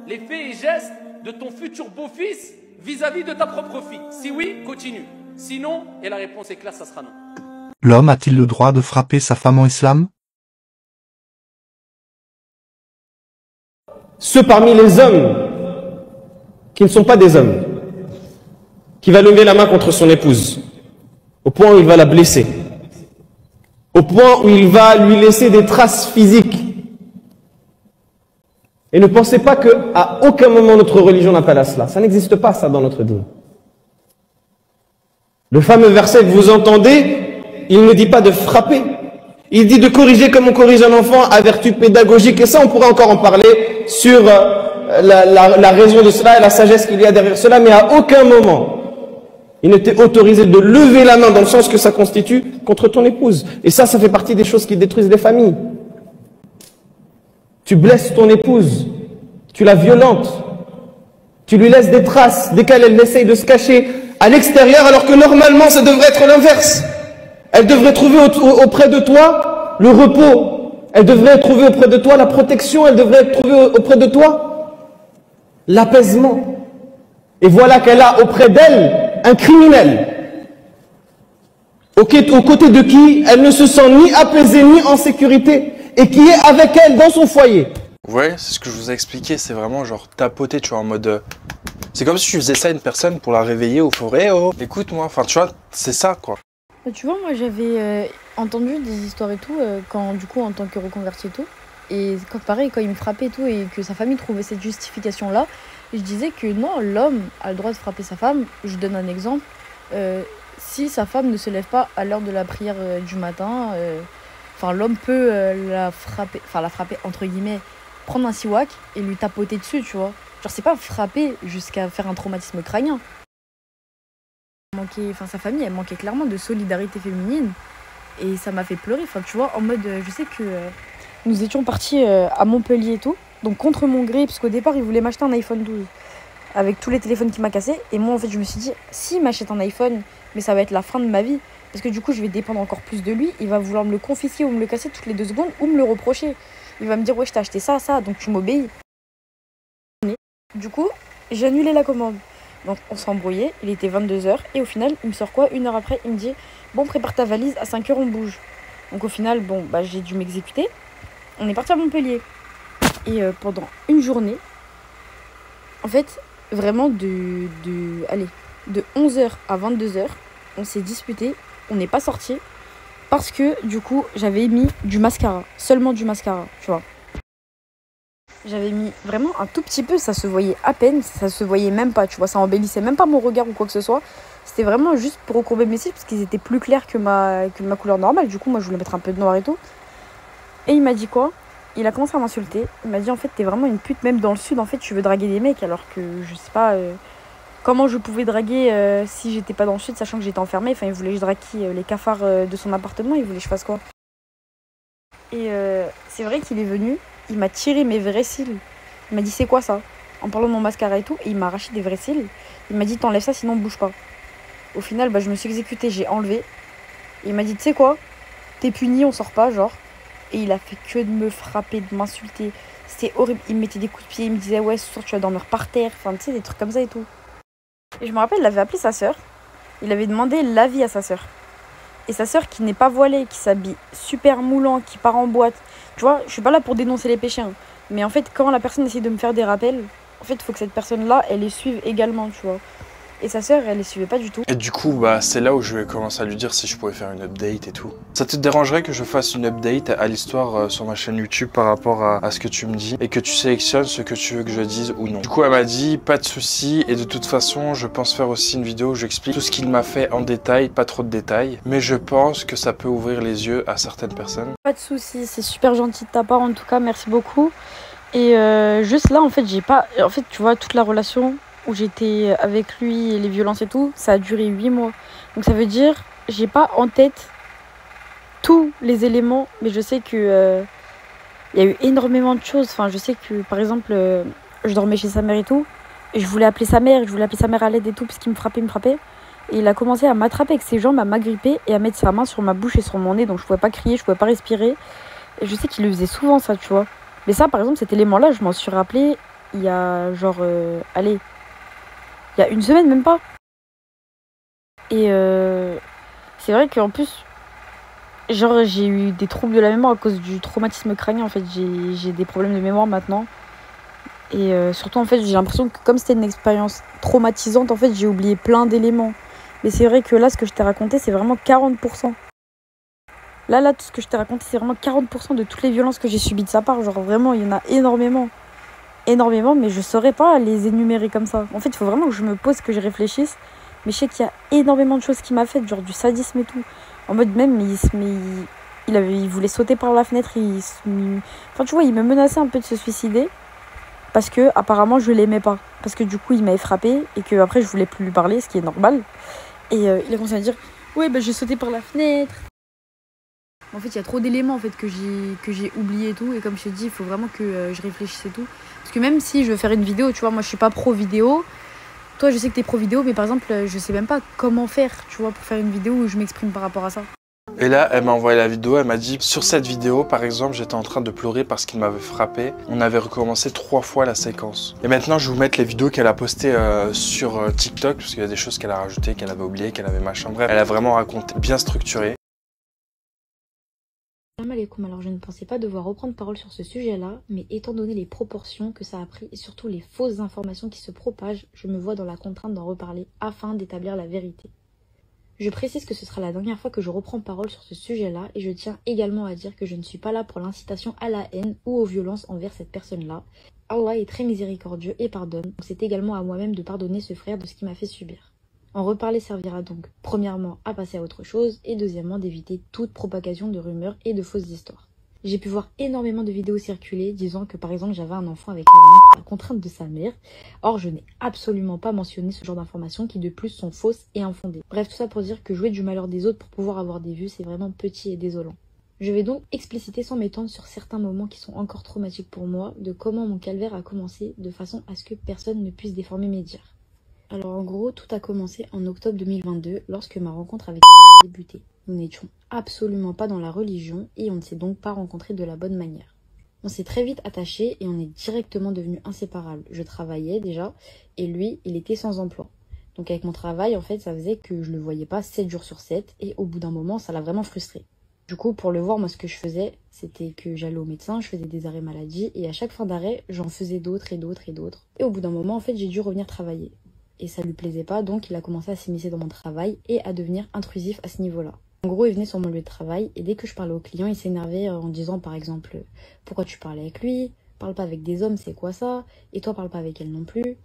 les faits et gestes de ton futur beau-fils vis-à-vis de ta propre fille? Si oui, continue. Sinon, et la réponse est claire, ça sera non. L'homme a-t-il le droit de frapper sa femme en islam? Ceux parmi les hommes qui ne sont pas des hommes, qui va lever la main contre son épouse, au point où il va la blesser, au point où il va lui laisser des traces physiques. Et ne pensez pas qu'à aucun moment notre religion n'appelle à cela. Ça n'existe pas, ça, dans notre dîme. Le fameux verset que vous entendez, il ne dit pas de frapper. Il dit de corriger comme on corrige un enfant à vertu pédagogique. Et ça, on pourrait encore en parler sur la raison de cela et la sagesse qu'il y a derrière cela. Mais à aucun moment, il n'était autorisé de lever la main dans le sens que ça constitue contre ton épouse. Et ça fait partie des choses qui détruisent les familles. Tu blesses ton épouse, tu la violentes, tu lui laisses des traces desquelles elle essaye de se cacher à l'extérieur alors que normalement ça devrait être l'inverse. Elle devrait trouver auprès de toi le repos Elle devrait trouver auprès de toi la protection, elle devrait trouver auprès de toi l'apaisement. Et voilà qu'elle a auprès d'elle un criminel, aux côtés de qui elle ne se sent ni apaisée ni en sécurité, et qui est avec elle dans son foyer. Ouais, c'est ce que je vous ai expliqué, c'est vraiment genre tapoter, tu vois, en mode... c'est comme si tu faisais ça à une personne pour la réveiller au forêt, oh, écoute-moi, enfin tu vois, c'est ça quoi. Tu vois, moi j'avais entendu des histoires et tout, quand du coup en tant que reconverti et tout, et quand pareil, quand il me frappait et tout, et que sa famille trouvait cette justification-là, je disais que non, l'homme a le droit de frapper sa femme. Je donne un exemple, si sa femme ne se lève pas à l'heure de la prière du matin, enfin l'homme peut la frapper entre guillemets, prendre un siwak et lui tapoter dessus, tu vois. Genre c'est pas frapper jusqu'à faire un traumatisme crânien. Sa famille, elle manquait clairement de solidarité féminine et ça m'a fait pleurer. Enfin, tu vois, en mode, je sais que nous étions partis à Montpellier et tout, donc contre mon gré, parce qu'au départ, il voulait m'acheter un iPhone 12 avec tous les téléphones qu'il m'a cassés. Et moi, en fait, je me suis dit, s'il m'achète un iPhone, mais ça va être la fin de ma vie, parce que du coup, je vais dépendre encore plus de lui. Il va vouloir me le confisquer ou me le casser toutes les 2 secondes ou me le reprocher. Il va me dire, ouais, je t'ai acheté ça, donc tu m'obéis. Du coup, j'ai annulé la commande. Donc on s'est embrouillé, il était 22h et au final il me sort quoi, 1 heure après il me dit bon prépare ta valise, à 5h on bouge. Donc au final bon bah j'ai dû m'exécuter, on est parti à Montpellier. Et pendant une journée, en fait vraiment de 11h à 22h on s'est disputé, on n'est pas sorti parce que du coup j'avais mis du mascara, seulement du mascara, tu vois. J'avais mis vraiment un tout petit peu, ça se voyait à peine, ça se voyait même pas, tu vois, ça embellissait même pas mon regard ou quoi que ce soit. C'était vraiment juste pour recourber mes cils parce qu'ils étaient plus clairs que ma couleur normale. Du coup, moi, je voulais mettre un peu de noir et tout. Et il m'a dit quoi? Il a commencé à m'insulter. Il m'a dit, en fait, t'es vraiment une pute, même dans le sud, en fait, tu veux draguer des mecs alors que je sais pas comment je pouvais draguer si j'étais pas dans le sud, sachant que j'étais enfermée. Enfin, il voulait que je drague les cafards de son appartement, il voulait que je fasse quoi? Et c'est vrai qu'il est venu. Il m'a tiré mes vrais cils. Il m'a dit c'est quoi ça? En parlant de mon mascara et tout. Et il m'a arraché des vrais cils. Il m'a dit t'enlèves ça sinon bouge pas. Au final bah, je me suis exécutée, j'ai enlevé. Et il m'a dit tu sais quoi? T'es puni, on sort pas genre. Et il a fait que de me frapper, de m'insulter. C'était horrible. Il me mettait des coups de pied. Il me disait ouais ce soir tu vas dormir par terre. Enfin tu sais des trucs comme ça et tout. Et je me rappelle il avait appelé sa sœur. Il avait demandé l'avis à sa sœur. Et sa sœur qui n'est pas voilée, qui s'habille super moulant, qui part en boîte. Tu vois, je suis pas là pour dénoncer les péchés. Hein. Mais en fait, quand la personne essaie de me faire des rappels, en fait, il faut que cette personne-là, elle les suive également, tu vois. Et sa sœur, elle les suivait pas du tout. Et du coup, bah, c'est là où je vais commencer à lui dire si je pourrais faire une update et tout. Ça te dérangerait que je fasse une update à l'histoire sur ma chaîne YouTube par rapport à ce que tu me dis et que tu sélectionnes ce que tu veux que je dise ou non? Du coup, elle m'a dit pas de souci et de toute façon, je pense faire aussi une vidéo où j'explique tout ce qu'il m'a fait en détail, pas trop de détails, mais je pense que ça peut ouvrir les yeux à certaines personnes. Pas de souci, c'est super gentil de ta part en tout cas, merci beaucoup. Et juste là, en fait, tu vois, toute la relation où j'étais avec lui et les violences et tout, ça a duré 8 mois. Donc ça veut dire, j'ai pas en tête tous les éléments, mais je sais que il y a eu énormément de choses. Enfin, je sais que, par exemple, je dormais chez sa mère et tout, et je voulais appeler sa mère à l'aide et tout, parce qu'il me frappait. Et il a commencé à m'attraper avec ses jambes, à m'agripper et à mettre sa main sur ma bouche et sur mon nez, donc je pouvais pas crier, je pouvais pas respirer. Et je sais qu'il le faisait souvent ça, tu vois. Mais ça, par exemple, cet élément-là, je m'en suis rappelé il y a genre, il y a 1 semaine, même pas. Et c'est vrai qu'en plus, genre j'ai eu des troubles de la mémoire à cause du traumatisme crânien. En fait, j'ai des problèmes de mémoire maintenant. Et surtout, en fait, j'ai l'impression que comme c'était une expérience traumatisante, en fait, j'ai oublié plein d'éléments. Mais c'est vrai que là, ce que je t'ai raconté, c'est vraiment 40%. Là, tout ce que je t'ai raconté, c'est vraiment 40% de toutes les violences que j'ai subies de sa part. Genre vraiment, il y en a énormément. Énormément, mais je saurais pas les énumérer comme ça. En fait, il faut vraiment que je me pose, que je réfléchisse. Mais je sais qu'il y a énormément de choses qu'il m'a faites, genre du sadisme et tout. En mode même, il voulait sauter par la fenêtre. Enfin, tu vois, il me menaçait un peu de se suicider. Parce que apparemment je l'aimais pas. Parce que du coup, il m'avait frappé et que après je voulais plus lui parler, ce qui est normal. Et il a commencé à dire ouais, bah j'ai sauté par la fenêtre. En fait, il y a trop d'éléments en fait que j'ai oublié et tout. Et comme je t'ai dit, il faut vraiment que je réfléchisse et tout. Parce que même si je veux faire une vidéo, tu vois, moi je suis pas pro vidéo. Toi, je sais que t'es pro vidéo, mais par exemple, je sais même pas comment faire, tu vois, pour faire une vidéo où je m'exprime par rapport à ça. Et là, elle m'a envoyé la vidéo, elle m'a dit, sur cette vidéo, par exemple, j'étais en train de pleurer parce qu'il m'avait frappé. On avait recommencé 3 fois la séquence. Et maintenant, je vais vous mettre les vidéos qu'elle a postées sur TikTok, parce qu'il y a des choses qu'elle a rajoutées, qu'elle avait oubliées, qu'elle avait machin. Bref, elle a vraiment raconté, bien structuré. Salam alaikum. Alors je ne pensais pas devoir reprendre parole sur ce sujet-là, mais étant donné les proportions que ça a pris et surtout les fausses informations qui se propagent, je me vois dans la contrainte d'en reparler afin d'établir la vérité. Je précise que ce sera la dernière fois que je reprends parole sur ce sujet-là et je tiens également à dire que je ne suis pas là pour l'incitation à la haine ou aux violences envers cette personne-là. Allah est très miséricordieux et pardonne, donc c'est également à moi-même de pardonner ce frère de ce qu'il m'a fait subir. En reparler servira donc, premièrement, à passer à autre chose, et deuxièmement, d'éviter toute propagation de rumeurs et de fausses histoires. J'ai pu voir énormément de vidéos circuler disant que par exemple j'avais un enfant avec la contrainte de sa mère. Or je n'ai absolument pas mentionné ce genre d'informations qui de plus sont fausses et infondées. Bref, tout ça pour dire que jouer du malheur des autres pour pouvoir avoir des vues, c'est vraiment petit et désolant. Je vais donc expliciter sans m'étendre sur certains moments qui sont encore traumatiques pour moi, de comment mon calvaire a commencé, de façon à ce que personne ne puisse déformer mes dires. Alors en gros, tout a commencé en octobre 2022 lorsque ma rencontre avec a débuté. Nous n'étions absolument pas dans la religion et on ne s'est donc pas rencontrés de la bonne manière. On s'est très vite attachés et on est directement devenus inséparables. Je travaillais déjà et lui, il était sans emploi. Donc avec mon travail, en fait, ça faisait que je le voyais pas 7 jours sur 7 et au bout d'un moment, ça l'a vraiment frustré. Du coup, pour le voir, moi, ce que je faisais, c'était que j'allais au médecin, je faisais des arrêts maladie et à chaque fin d'arrêt, j'en faisais d'autres et d'autres et d'autres. Et au bout d'un moment, en fait, j'ai dû revenir travailler. Et ça lui plaisait pas, donc il a commencé à s'immiscer dans mon travail et à devenir intrusif à ce niveau-là. En gros, il venait sur mon lieu de travail et dès que je parlais au client, il s'énervait en disant par exemple « Pourquoi tu parles avec lui ? Parle pas avec des hommes, c'est quoi ça ? Et toi, parle pas avec elle non plus ?»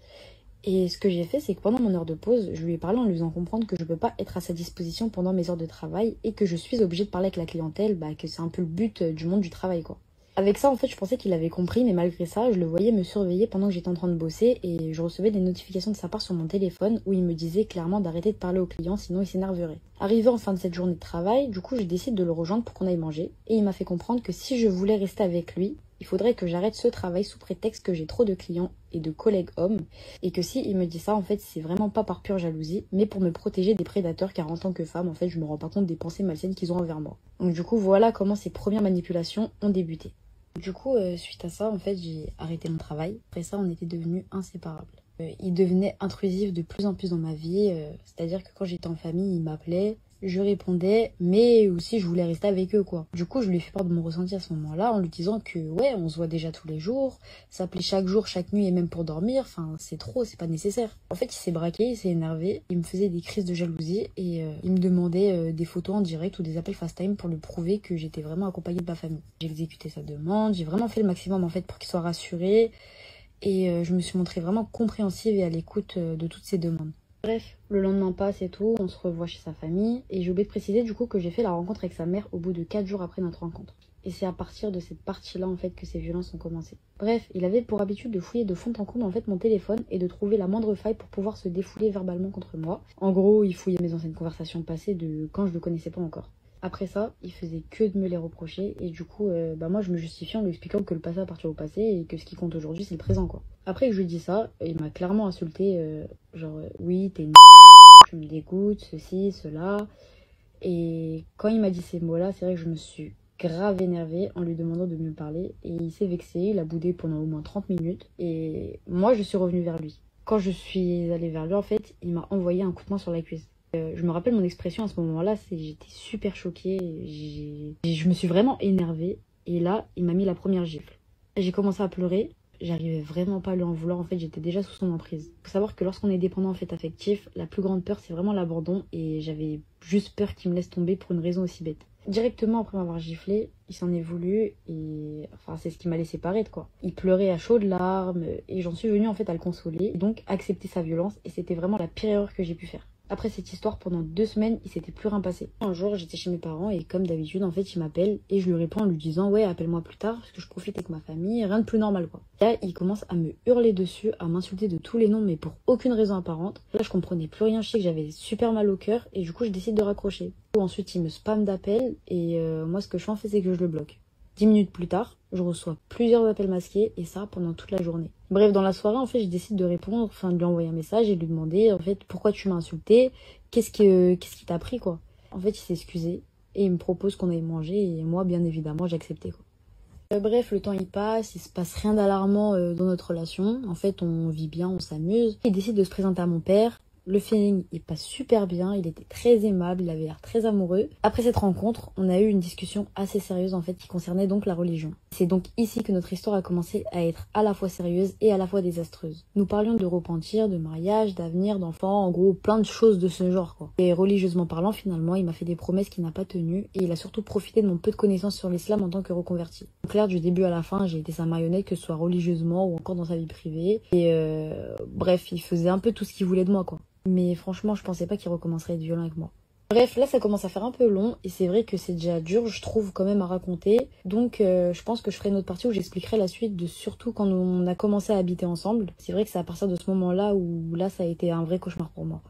Et ce que j'ai fait, c'est que pendant mon heure de pause, je lui ai parlé en lui faisant comprendre que je peux pas être à sa disposition pendant mes heures de travail et que je suis obligée de parler avec la clientèle, que c'est un peu le but du monde du travail, quoi. Avec ça, en fait, je pensais qu'il avait compris, mais malgré ça, je le voyais me surveiller pendant que j'étais en train de bosser et je recevais des notifications de sa part sur mon téléphone où il me disait clairement d'arrêter de parler aux clients, sinon il s'énerverait. Arrivé en fin de cette journée de travail, du coup, je décide de le rejoindre pour qu'on aille manger et il m'a fait comprendre que si je voulais rester avec lui, il faudrait que j'arrête ce travail sous prétexte que j'ai trop de clients et de collègues hommes et que si il me dit ça, en fait, c'est vraiment pas par pure jalousie, mais pour me protéger des prédateurs car en tant que femme, en fait, je me rends pas compte des pensées malsaines qu'ils ont envers moi. Donc du coup, voilà comment ces premières manipulations ont débuté. Du coup, suite à ça, en fait, j'ai arrêté mon travail. Après ça, on était devenus inséparables. Il devenait intrusif de plus en plus dans ma vie. C'est-à-dire que quand j'étais en famille, il m'appelait, je répondais, mais aussi je voulais rester avec eux, quoi. Du coup, je lui ai fait part de mon ressenti à ce moment-là en lui disant que, ouais, on se voit déjà tous les jours, s'appeler chaque jour, chaque nuit et même pour dormir, enfin, c'est trop, c'est pas nécessaire. En fait, il s'est braqué, il s'est énervé, il me faisait des crises de jalousie et il me demandait des photos en direct ou des appels FaceTime pour lui prouver que j'étais vraiment accompagnée de ma famille. J'ai exécuté sa demande, j'ai vraiment fait le maximum, en fait, pour qu'il soit rassuré et je me suis montrée vraiment compréhensive et à l'écoute de toutes ses demandes. Bref, le lendemain passe et tout, on se revoit chez sa famille, et j'ai oublié de préciser du coup que j'ai fait la rencontre avec sa mère au bout de 4 jours après notre rencontre. Et c'est à partir de cette partie-là en fait que ces violences ont commencé. Bref, il avait pour habitude de fouiller de fond en comble en fait mon téléphone et de trouver la moindre faille pour pouvoir se défouler verbalement contre moi. En gros, il fouillait mes anciennes conversations passées de quand je le connaissais pas encore. Après ça, il faisait que de me les reprocher et du coup, moi je me justifiais en lui expliquant que le passé appartient au passé et que ce qui compte aujourd'hui c'est le présent, quoi. Après que je lui ai dit ça, il m'a clairement insulté, oui t'es une tu me dégoûtes, ceci, cela. Et quand il m'a dit ces mots-là, c'est vrai que je me suis grave énervée en lui demandant de mieux parler et il s'est vexé, il a boudé pendant au moins 30 minutes et moi je suis revenue vers lui. Quand je suis allée vers lui, en fait, il m'a envoyé un coup de poing sur la cuisse. Je me rappelle mon expression à ce moment-là, j'étais super choquée, je me suis vraiment énervée et là, il m'a mis la première gifle. J'ai commencé à pleurer, j'arrivais vraiment pas à lui en vouloir, en fait, j'étais déjà sous son emprise. Faut savoir que lorsqu'on est dépendant en fait affectif, la plus grande peur c'est vraiment l'abandon et j'avais juste peur qu'il me laisse tomber pour une raison aussi bête. Directement après m'avoir giflé, il s'en est voulu et enfin c'est ce qui m'a laissé paraître, quoi. Il pleurait à chaudes larmes et j'en suis venue en fait à le consoler et donc accepter sa violence et c'était vraiment la pire erreur que j'ai pu faire. Après cette histoire, pendant 2 semaines, il s'était plus rien passé. Un jour, j'étais chez mes parents et comme d'habitude, en fait, il m'appelle et je lui réponds en lui disant « Ouais, appelle-moi plus tard parce que je profite avec ma famille, rien de plus normal, quoi. » Là, il commence à me hurler dessus, à m'insulter de tous les noms, mais pour aucune raison apparente. Là, je comprenais plus rien, je sais que j'avais super mal au cœur et du coup, je décide de raccrocher. Ensuite, il me spamme d'appels et moi, ce que je fais, en fait, c'est que je le bloque. 10 minutes plus tard, je reçois plusieurs appels masqués et ça pendant toute la journée. Bref, dans la soirée, en fait, je décide de répondre, enfin de lui envoyer un message et de lui demander en fait pourquoi tu m'as insulté, qu'est-ce qui t'a pris, quoi. En fait, il s'est excusé et il me propose qu'on aille manger et moi bien évidemment j'acceptais quoi. Bref, le temps il se passe rien d'alarmant dans notre relation. En fait, on vit bien, on s'amuse. Il décide de se présenter à mon père. Le feeling, il passe super bien, il était très aimable, il avait l'air très amoureux. Après cette rencontre, on a eu une discussion assez sérieuse en fait qui concernait donc la religion. C'est donc ici que notre histoire a commencé à être à la fois sérieuse et à la fois désastreuse. Nous parlions de repentir, de mariage, d'avenir, d'enfants, en gros plein de choses de ce genre quoi. Et religieusement parlant, finalement, il m'a fait des promesses qu'il n'a pas tenues et il a surtout profité de mon peu de connaissances sur l'islam en tant que reconverti. En clair, du début à la fin, j'ai été sa marionnette, que ce soit religieusement ou encore dans sa vie privée. Et bref, il faisait un peu tout ce qu'il voulait de moi quoi. Mais franchement, je pensais pas qu'il recommencerait à être violent avec moi. Bref, là ça commence à faire un peu long et c'est vrai que c'est déjà dur, je trouve, quand même à raconter. Donc je pense que je ferai une autre partie où j'expliquerai la suite de surtout quand on a commencé à habiter ensemble. C'est vrai que c'est à partir de ce moment-là où là ça a été un vrai cauchemar pour moi.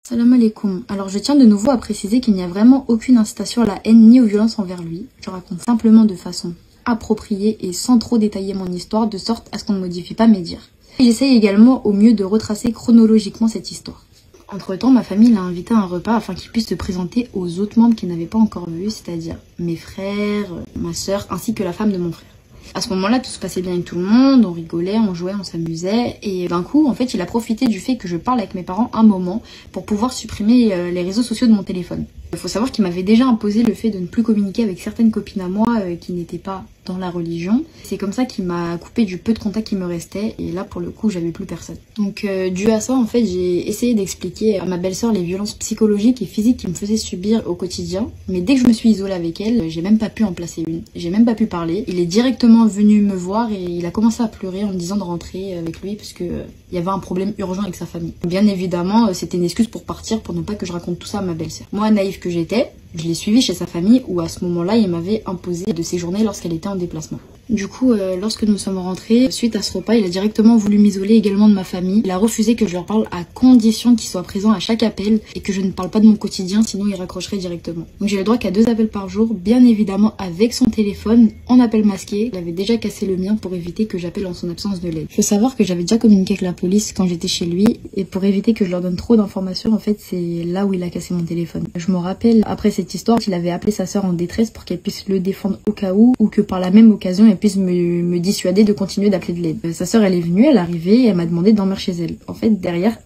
Salam alaikum. Alors je tiens de nouveau à préciser qu'il n'y a vraiment aucune incitation à la haine ni aux violences envers lui. Je raconte simplement de façon appropriée et sans trop détailler mon histoire de sorte à ce qu'on ne modifie pas mes dires. Et j'essaye également au mieux de retracer chronologiquement cette histoire. Entre temps, ma famille l'a invité à un repas afin qu'il puisse se présenter aux autres membres qu'il n'avait pas encore vus, c'est-à-dire mes frères, ma sœur, ainsi que la femme de mon frère. À ce moment-là, tout se passait bien avec tout le monde, on rigolait, on jouait, on s'amusait, et d'un coup, en fait, il a profité du fait que je parle avec mes parents un moment pour pouvoir supprimer les réseaux sociaux de mon téléphone. Il faut savoir qu'il m'avait déjà imposé le fait de ne plus communiquer avec certaines copines à moi qui n'étaient pas dans la religion. C'est comme ça qu'il m'a coupé du peu de contact qui me restait, et là, pour le coup, j'avais plus personne. Donc, dû à ça, en fait, j'ai essayé d'expliquer à ma belle-sœur les violences psychologiques et physiques qu'il me faisait subir au quotidien, mais dès que je me suis isolée avec elle, j'ai même pas pu en placer une. J'ai même pas pu parler. Il est directement venu me voir et il a commencé à pleurer en me disant de rentrer avec lui parce que il y avait un problème urgent avec sa famille. Bien évidemment, c'était une excuse pour partir, pour ne pas que je raconte tout ça à ma belle-sœur. Moi, naïve que j'étais, je l'ai suivi chez sa famille où à ce moment-là, il m'avait imposé de séjourner lorsqu'elle était en déplacement. Du coup, lorsque nous sommes rentrés, suite à ce repas, il a directement voulu m'isoler également de ma famille. Il a refusé que je leur parle à condition qu'ils soient présents à chaque appel et que je ne parle pas de mon quotidien, sinon il raccrocherait directement. Donc j'ai le droit qu'à 2 appels par jour, bien évidemment avec son téléphone, en appel masqué. Il avait déjà cassé le mien pour éviter que j'appelle en son absence de l'aide. Il faut savoir que j'avais déjà communiqué avec la police quand j'étais chez lui et pour éviter que je leur donne trop d'informations, en fait, c'est là où il a cassé mon téléphone. Je me rappelle, après cette histoire, qu'il avait appelé sa sœur en détresse pour qu'elle puisse le défendre au cas où ou que par la même occasion, elle puisse me dissuader de continuer d'appeler de l'aide. Sa sœur, elle est venue, elle est arrivée et elle m'a demandé de dormir chez elle. En fait, derrière,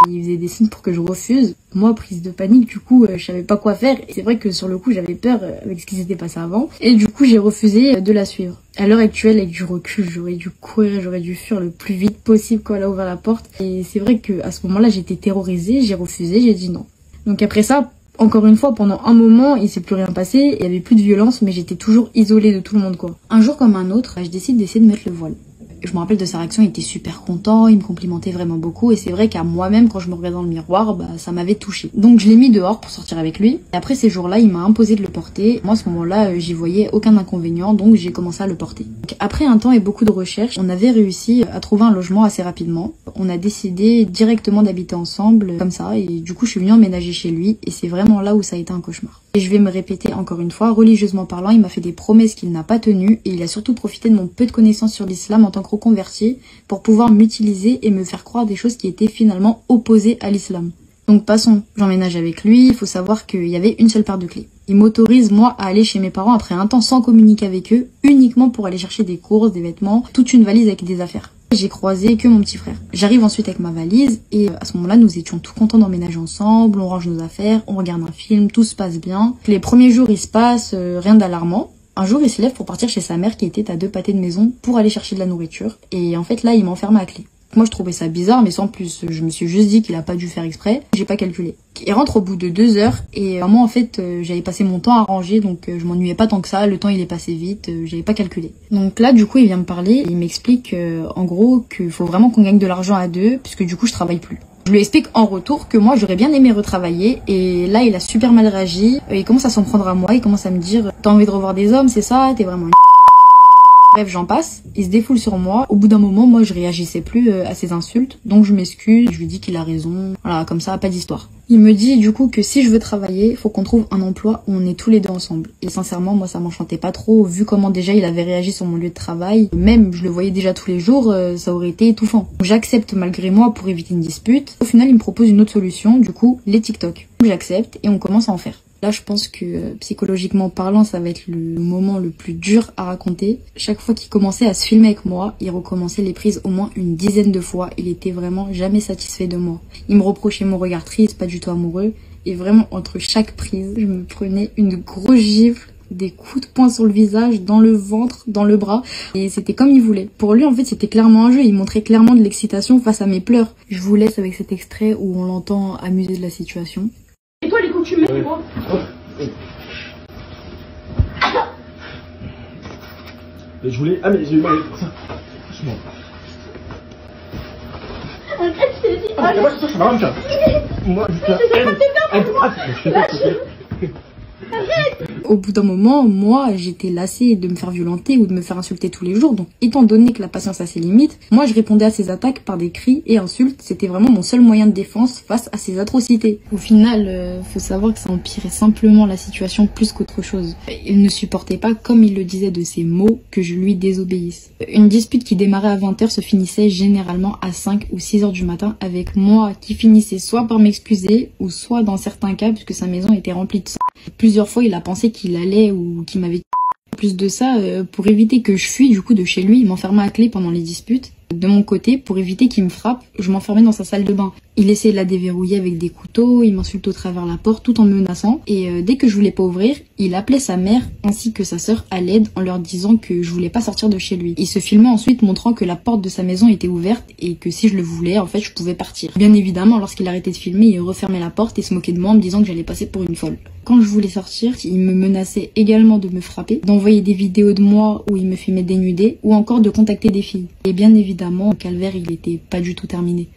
il faisait des signes pour que je refuse. Moi, prise de panique, du coup, je savais pas quoi faire. Et c'est vrai que sur le coup, j'avais peur avec ce qui s'était passé avant. Et du coup, j'ai refusé de la suivre. À l'heure actuelle, avec du recul, j'aurais dû courir, j'aurais dû fuir le plus vite possible quand elle a ouvert la porte. Et c'est vrai que à ce moment-là, j'étais terrorisée, j'ai refusé, j'ai dit non. Donc après ça, encore une fois, pendant un moment, il s'est plus rien passé, il y avait plus de violence, mais j'étais toujours isolée de tout le monde, quoi. Un jour comme un autre, je décide d'essayer de mettre le voile. Je me rappelle de sa réaction, il était super content, il me complimentait vraiment beaucoup, et c'est vrai qu'à moi-même, quand je me regardais dans le miroir, ça m'avait touchée. Donc je l'ai mis dehors pour sortir avec lui, et après ces jours-là, il m'a imposé de le porter. Moi, à ce moment-là, j'y voyais aucun inconvénient, donc j'ai commencé à le porter. Donc, après un temps et beaucoup de recherches, on avait réussi à trouver un logement assez rapidement. On a décidé directement d'habiter ensemble, comme ça, et du coup, je suis venue emménager chez lui, et c'est vraiment là où ça a été un cauchemar. Et je vais me répéter encore une fois, religieusement parlant, il m'a fait des promesses qu'il n'a pas tenues, et il a surtout profité de mon peu de connaissances sur l'islam en tant que reconverti pour pouvoir m'utiliser et me faire croire des choses qui étaient finalement opposées à l'islam. Donc passons, j'emménage avec lui, il faut savoir qu'il y avait une seule paire de clés. Il m'autorise, moi, à aller chez mes parents après un temps sans communiquer avec eux, uniquement pour aller chercher des courses, des vêtements, toute une valise avec des affaires. J'ai croisé que mon petit frère. J'arrive ensuite avec ma valise et à ce moment-là, nous étions tout contents d'emménager ensemble, on range nos affaires, on regarde un film, tout se passe bien. Les premiers jours, il se passe rien d'alarmant. Un jour, il se lève pour partir chez sa mère qui était à 2 pâtés de maison pour aller chercher de la nourriture. Et en fait, là, il m'enferme à clé. Moi, je trouvais ça bizarre, mais sans plus. Je me suis juste dit qu'il a pas dû faire exprès. J'ai pas calculé. Il rentre au bout de 2 heures et moi, en fait, j'avais passé mon temps à ranger, donc je m'ennuyais pas tant que ça. Le temps, il est passé vite. J'avais pas calculé. Donc là, du coup, il vient me parler. Et il m'explique, en gros, qu'il faut vraiment qu'on gagne de l'argent à 2, puisque du coup, je travaille plus. Je lui explique en retour que moi j'aurais bien aimé retravailler et là il a super mal réagi, il commence à s'en prendre à moi, il commence à me dire t'as envie de revoir des hommes, c'est ça, t'es vraiment une... Bref, j'en passe, il se défoule sur moi. Au bout d'un moment, moi je réagissais plus à ses insultes, donc je m'excuse, je lui dis qu'il a raison, voilà, comme ça, pas d'histoire. Il me dit du coup que si je veux travailler, il faut qu'on trouve un emploi où on est tous les deux ensemble. Et sincèrement, moi ça m'enchantait pas trop, vu comment déjà il avait réagi sur mon lieu de travail. Même, je le voyais déjà tous les jours, ça aurait été étouffant. J'accepte malgré moi pour éviter une dispute. Au final, il me propose une autre solution, du coup, les TikTok. J'accepte et on commence à en faire. Là, je pense que psychologiquement parlant, ça va être le moment le plus dur à raconter. Chaque fois qu'il commençait à se filmer avec moi, il recommençait les prises au moins une dizaine de fois. Il était vraiment jamais satisfait de moi. Il me reprochait mon regard triste, pas du tout amoureux. Et vraiment, entre chaque prise, je me prenais une grosse gifle, des coups de poing sur le visage, dans le ventre, dans le bras. Et c'était comme il voulait. Pour lui, en fait, c'était clairement un jeu. Il montrait clairement de l'excitation face à mes pleurs. Je vous laisse avec cet extrait où on l'entend amuser de la situation. Et toi, les coups que tu mets, c'est quoi? Je voulais... Ah mais j'ai eu mal pour ça. Franchement. Moi, Au bout d'un moment, moi, j'étais lassée de me faire violenter ou de me faire insulter tous les jours. Donc, étant donné que la patience a ses limites, moi, je répondais à ces attaques par des cris et insultes. C'était vraiment mon seul moyen de défense face à ces atrocités. Au final, faut savoir que ça empirait simplement la situation plus qu'autre chose. Il ne supportait pas, comme il le disait de ses mots, que je lui désobéisse. Une dispute qui démarrait à 20h se finissait généralement à 5 ou 6h du matin avec moi qui finissait soit par m'excuser ou soit dans certains cas puisque sa maison était remplie de sang. Plusieurs fois, il a pensé qu'il allait ou qu'il m'avait... En plus de ça, pour éviter que je fuis du coup de chez lui, il m'enfermait à clé pendant les disputes. De mon côté, pour éviter qu'il me frappe, je m'enfermais dans sa salle de bain. Il essayait de la déverrouiller avec des couteaux, il m'insultait au travers la porte tout en me menaçant. Et dès que je voulais pas ouvrir, il appelait sa mère ainsi que sa sœur à l'aide en leur disant que je voulais pas sortir de chez lui. Il se filmait ensuite montrant que la porte de sa maison était ouverte et que si je le voulais, en fait, je pouvais partir. Bien évidemment, lorsqu'il arrêtait de filmer, il refermait la porte et se moquait de moi en me disant que j'allais passer pour une folle. Quand je voulais sortir, il me menaçait également de me frapper, d'envoyer des vidéos de moi où il me filmait dénudée ou encore de contacter des filles. Et bien évidemment, le calvaire, il était pas du tout terminé.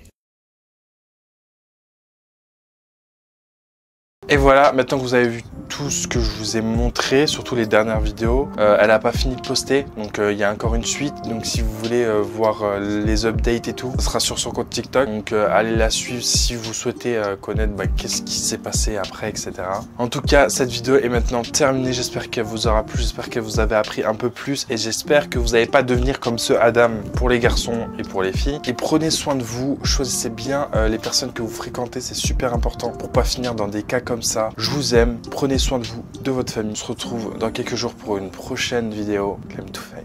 Et voilà, maintenant que vous avez vu tout ce que je vous ai montré, surtout les dernières vidéos, elle n'a pas fini de poster, donc il y a encore une suite. Donc si vous voulez voir les updates et tout, ce sera sur son compte TikTok. Donc allez la suivre si vous souhaitez connaître qu'est-ce qui s'est passé après, etc. En tout cas, cette vidéo est maintenant terminée. J'espère qu'elle vous aura plu, j'espère que vous avez appris un peu plus et j'espère que vous n'allez pas devenir comme ce Adam pour les garçons et pour les filles. Et prenez soin de vous, choisissez bien les personnes que vous fréquentez, c'est super important pour pas finir dans des cas comme ça. Je vous aime, prenez soin de vous, de votre famille. On se retrouve dans quelques jours pour une prochaine vidéo. Clem Touffet.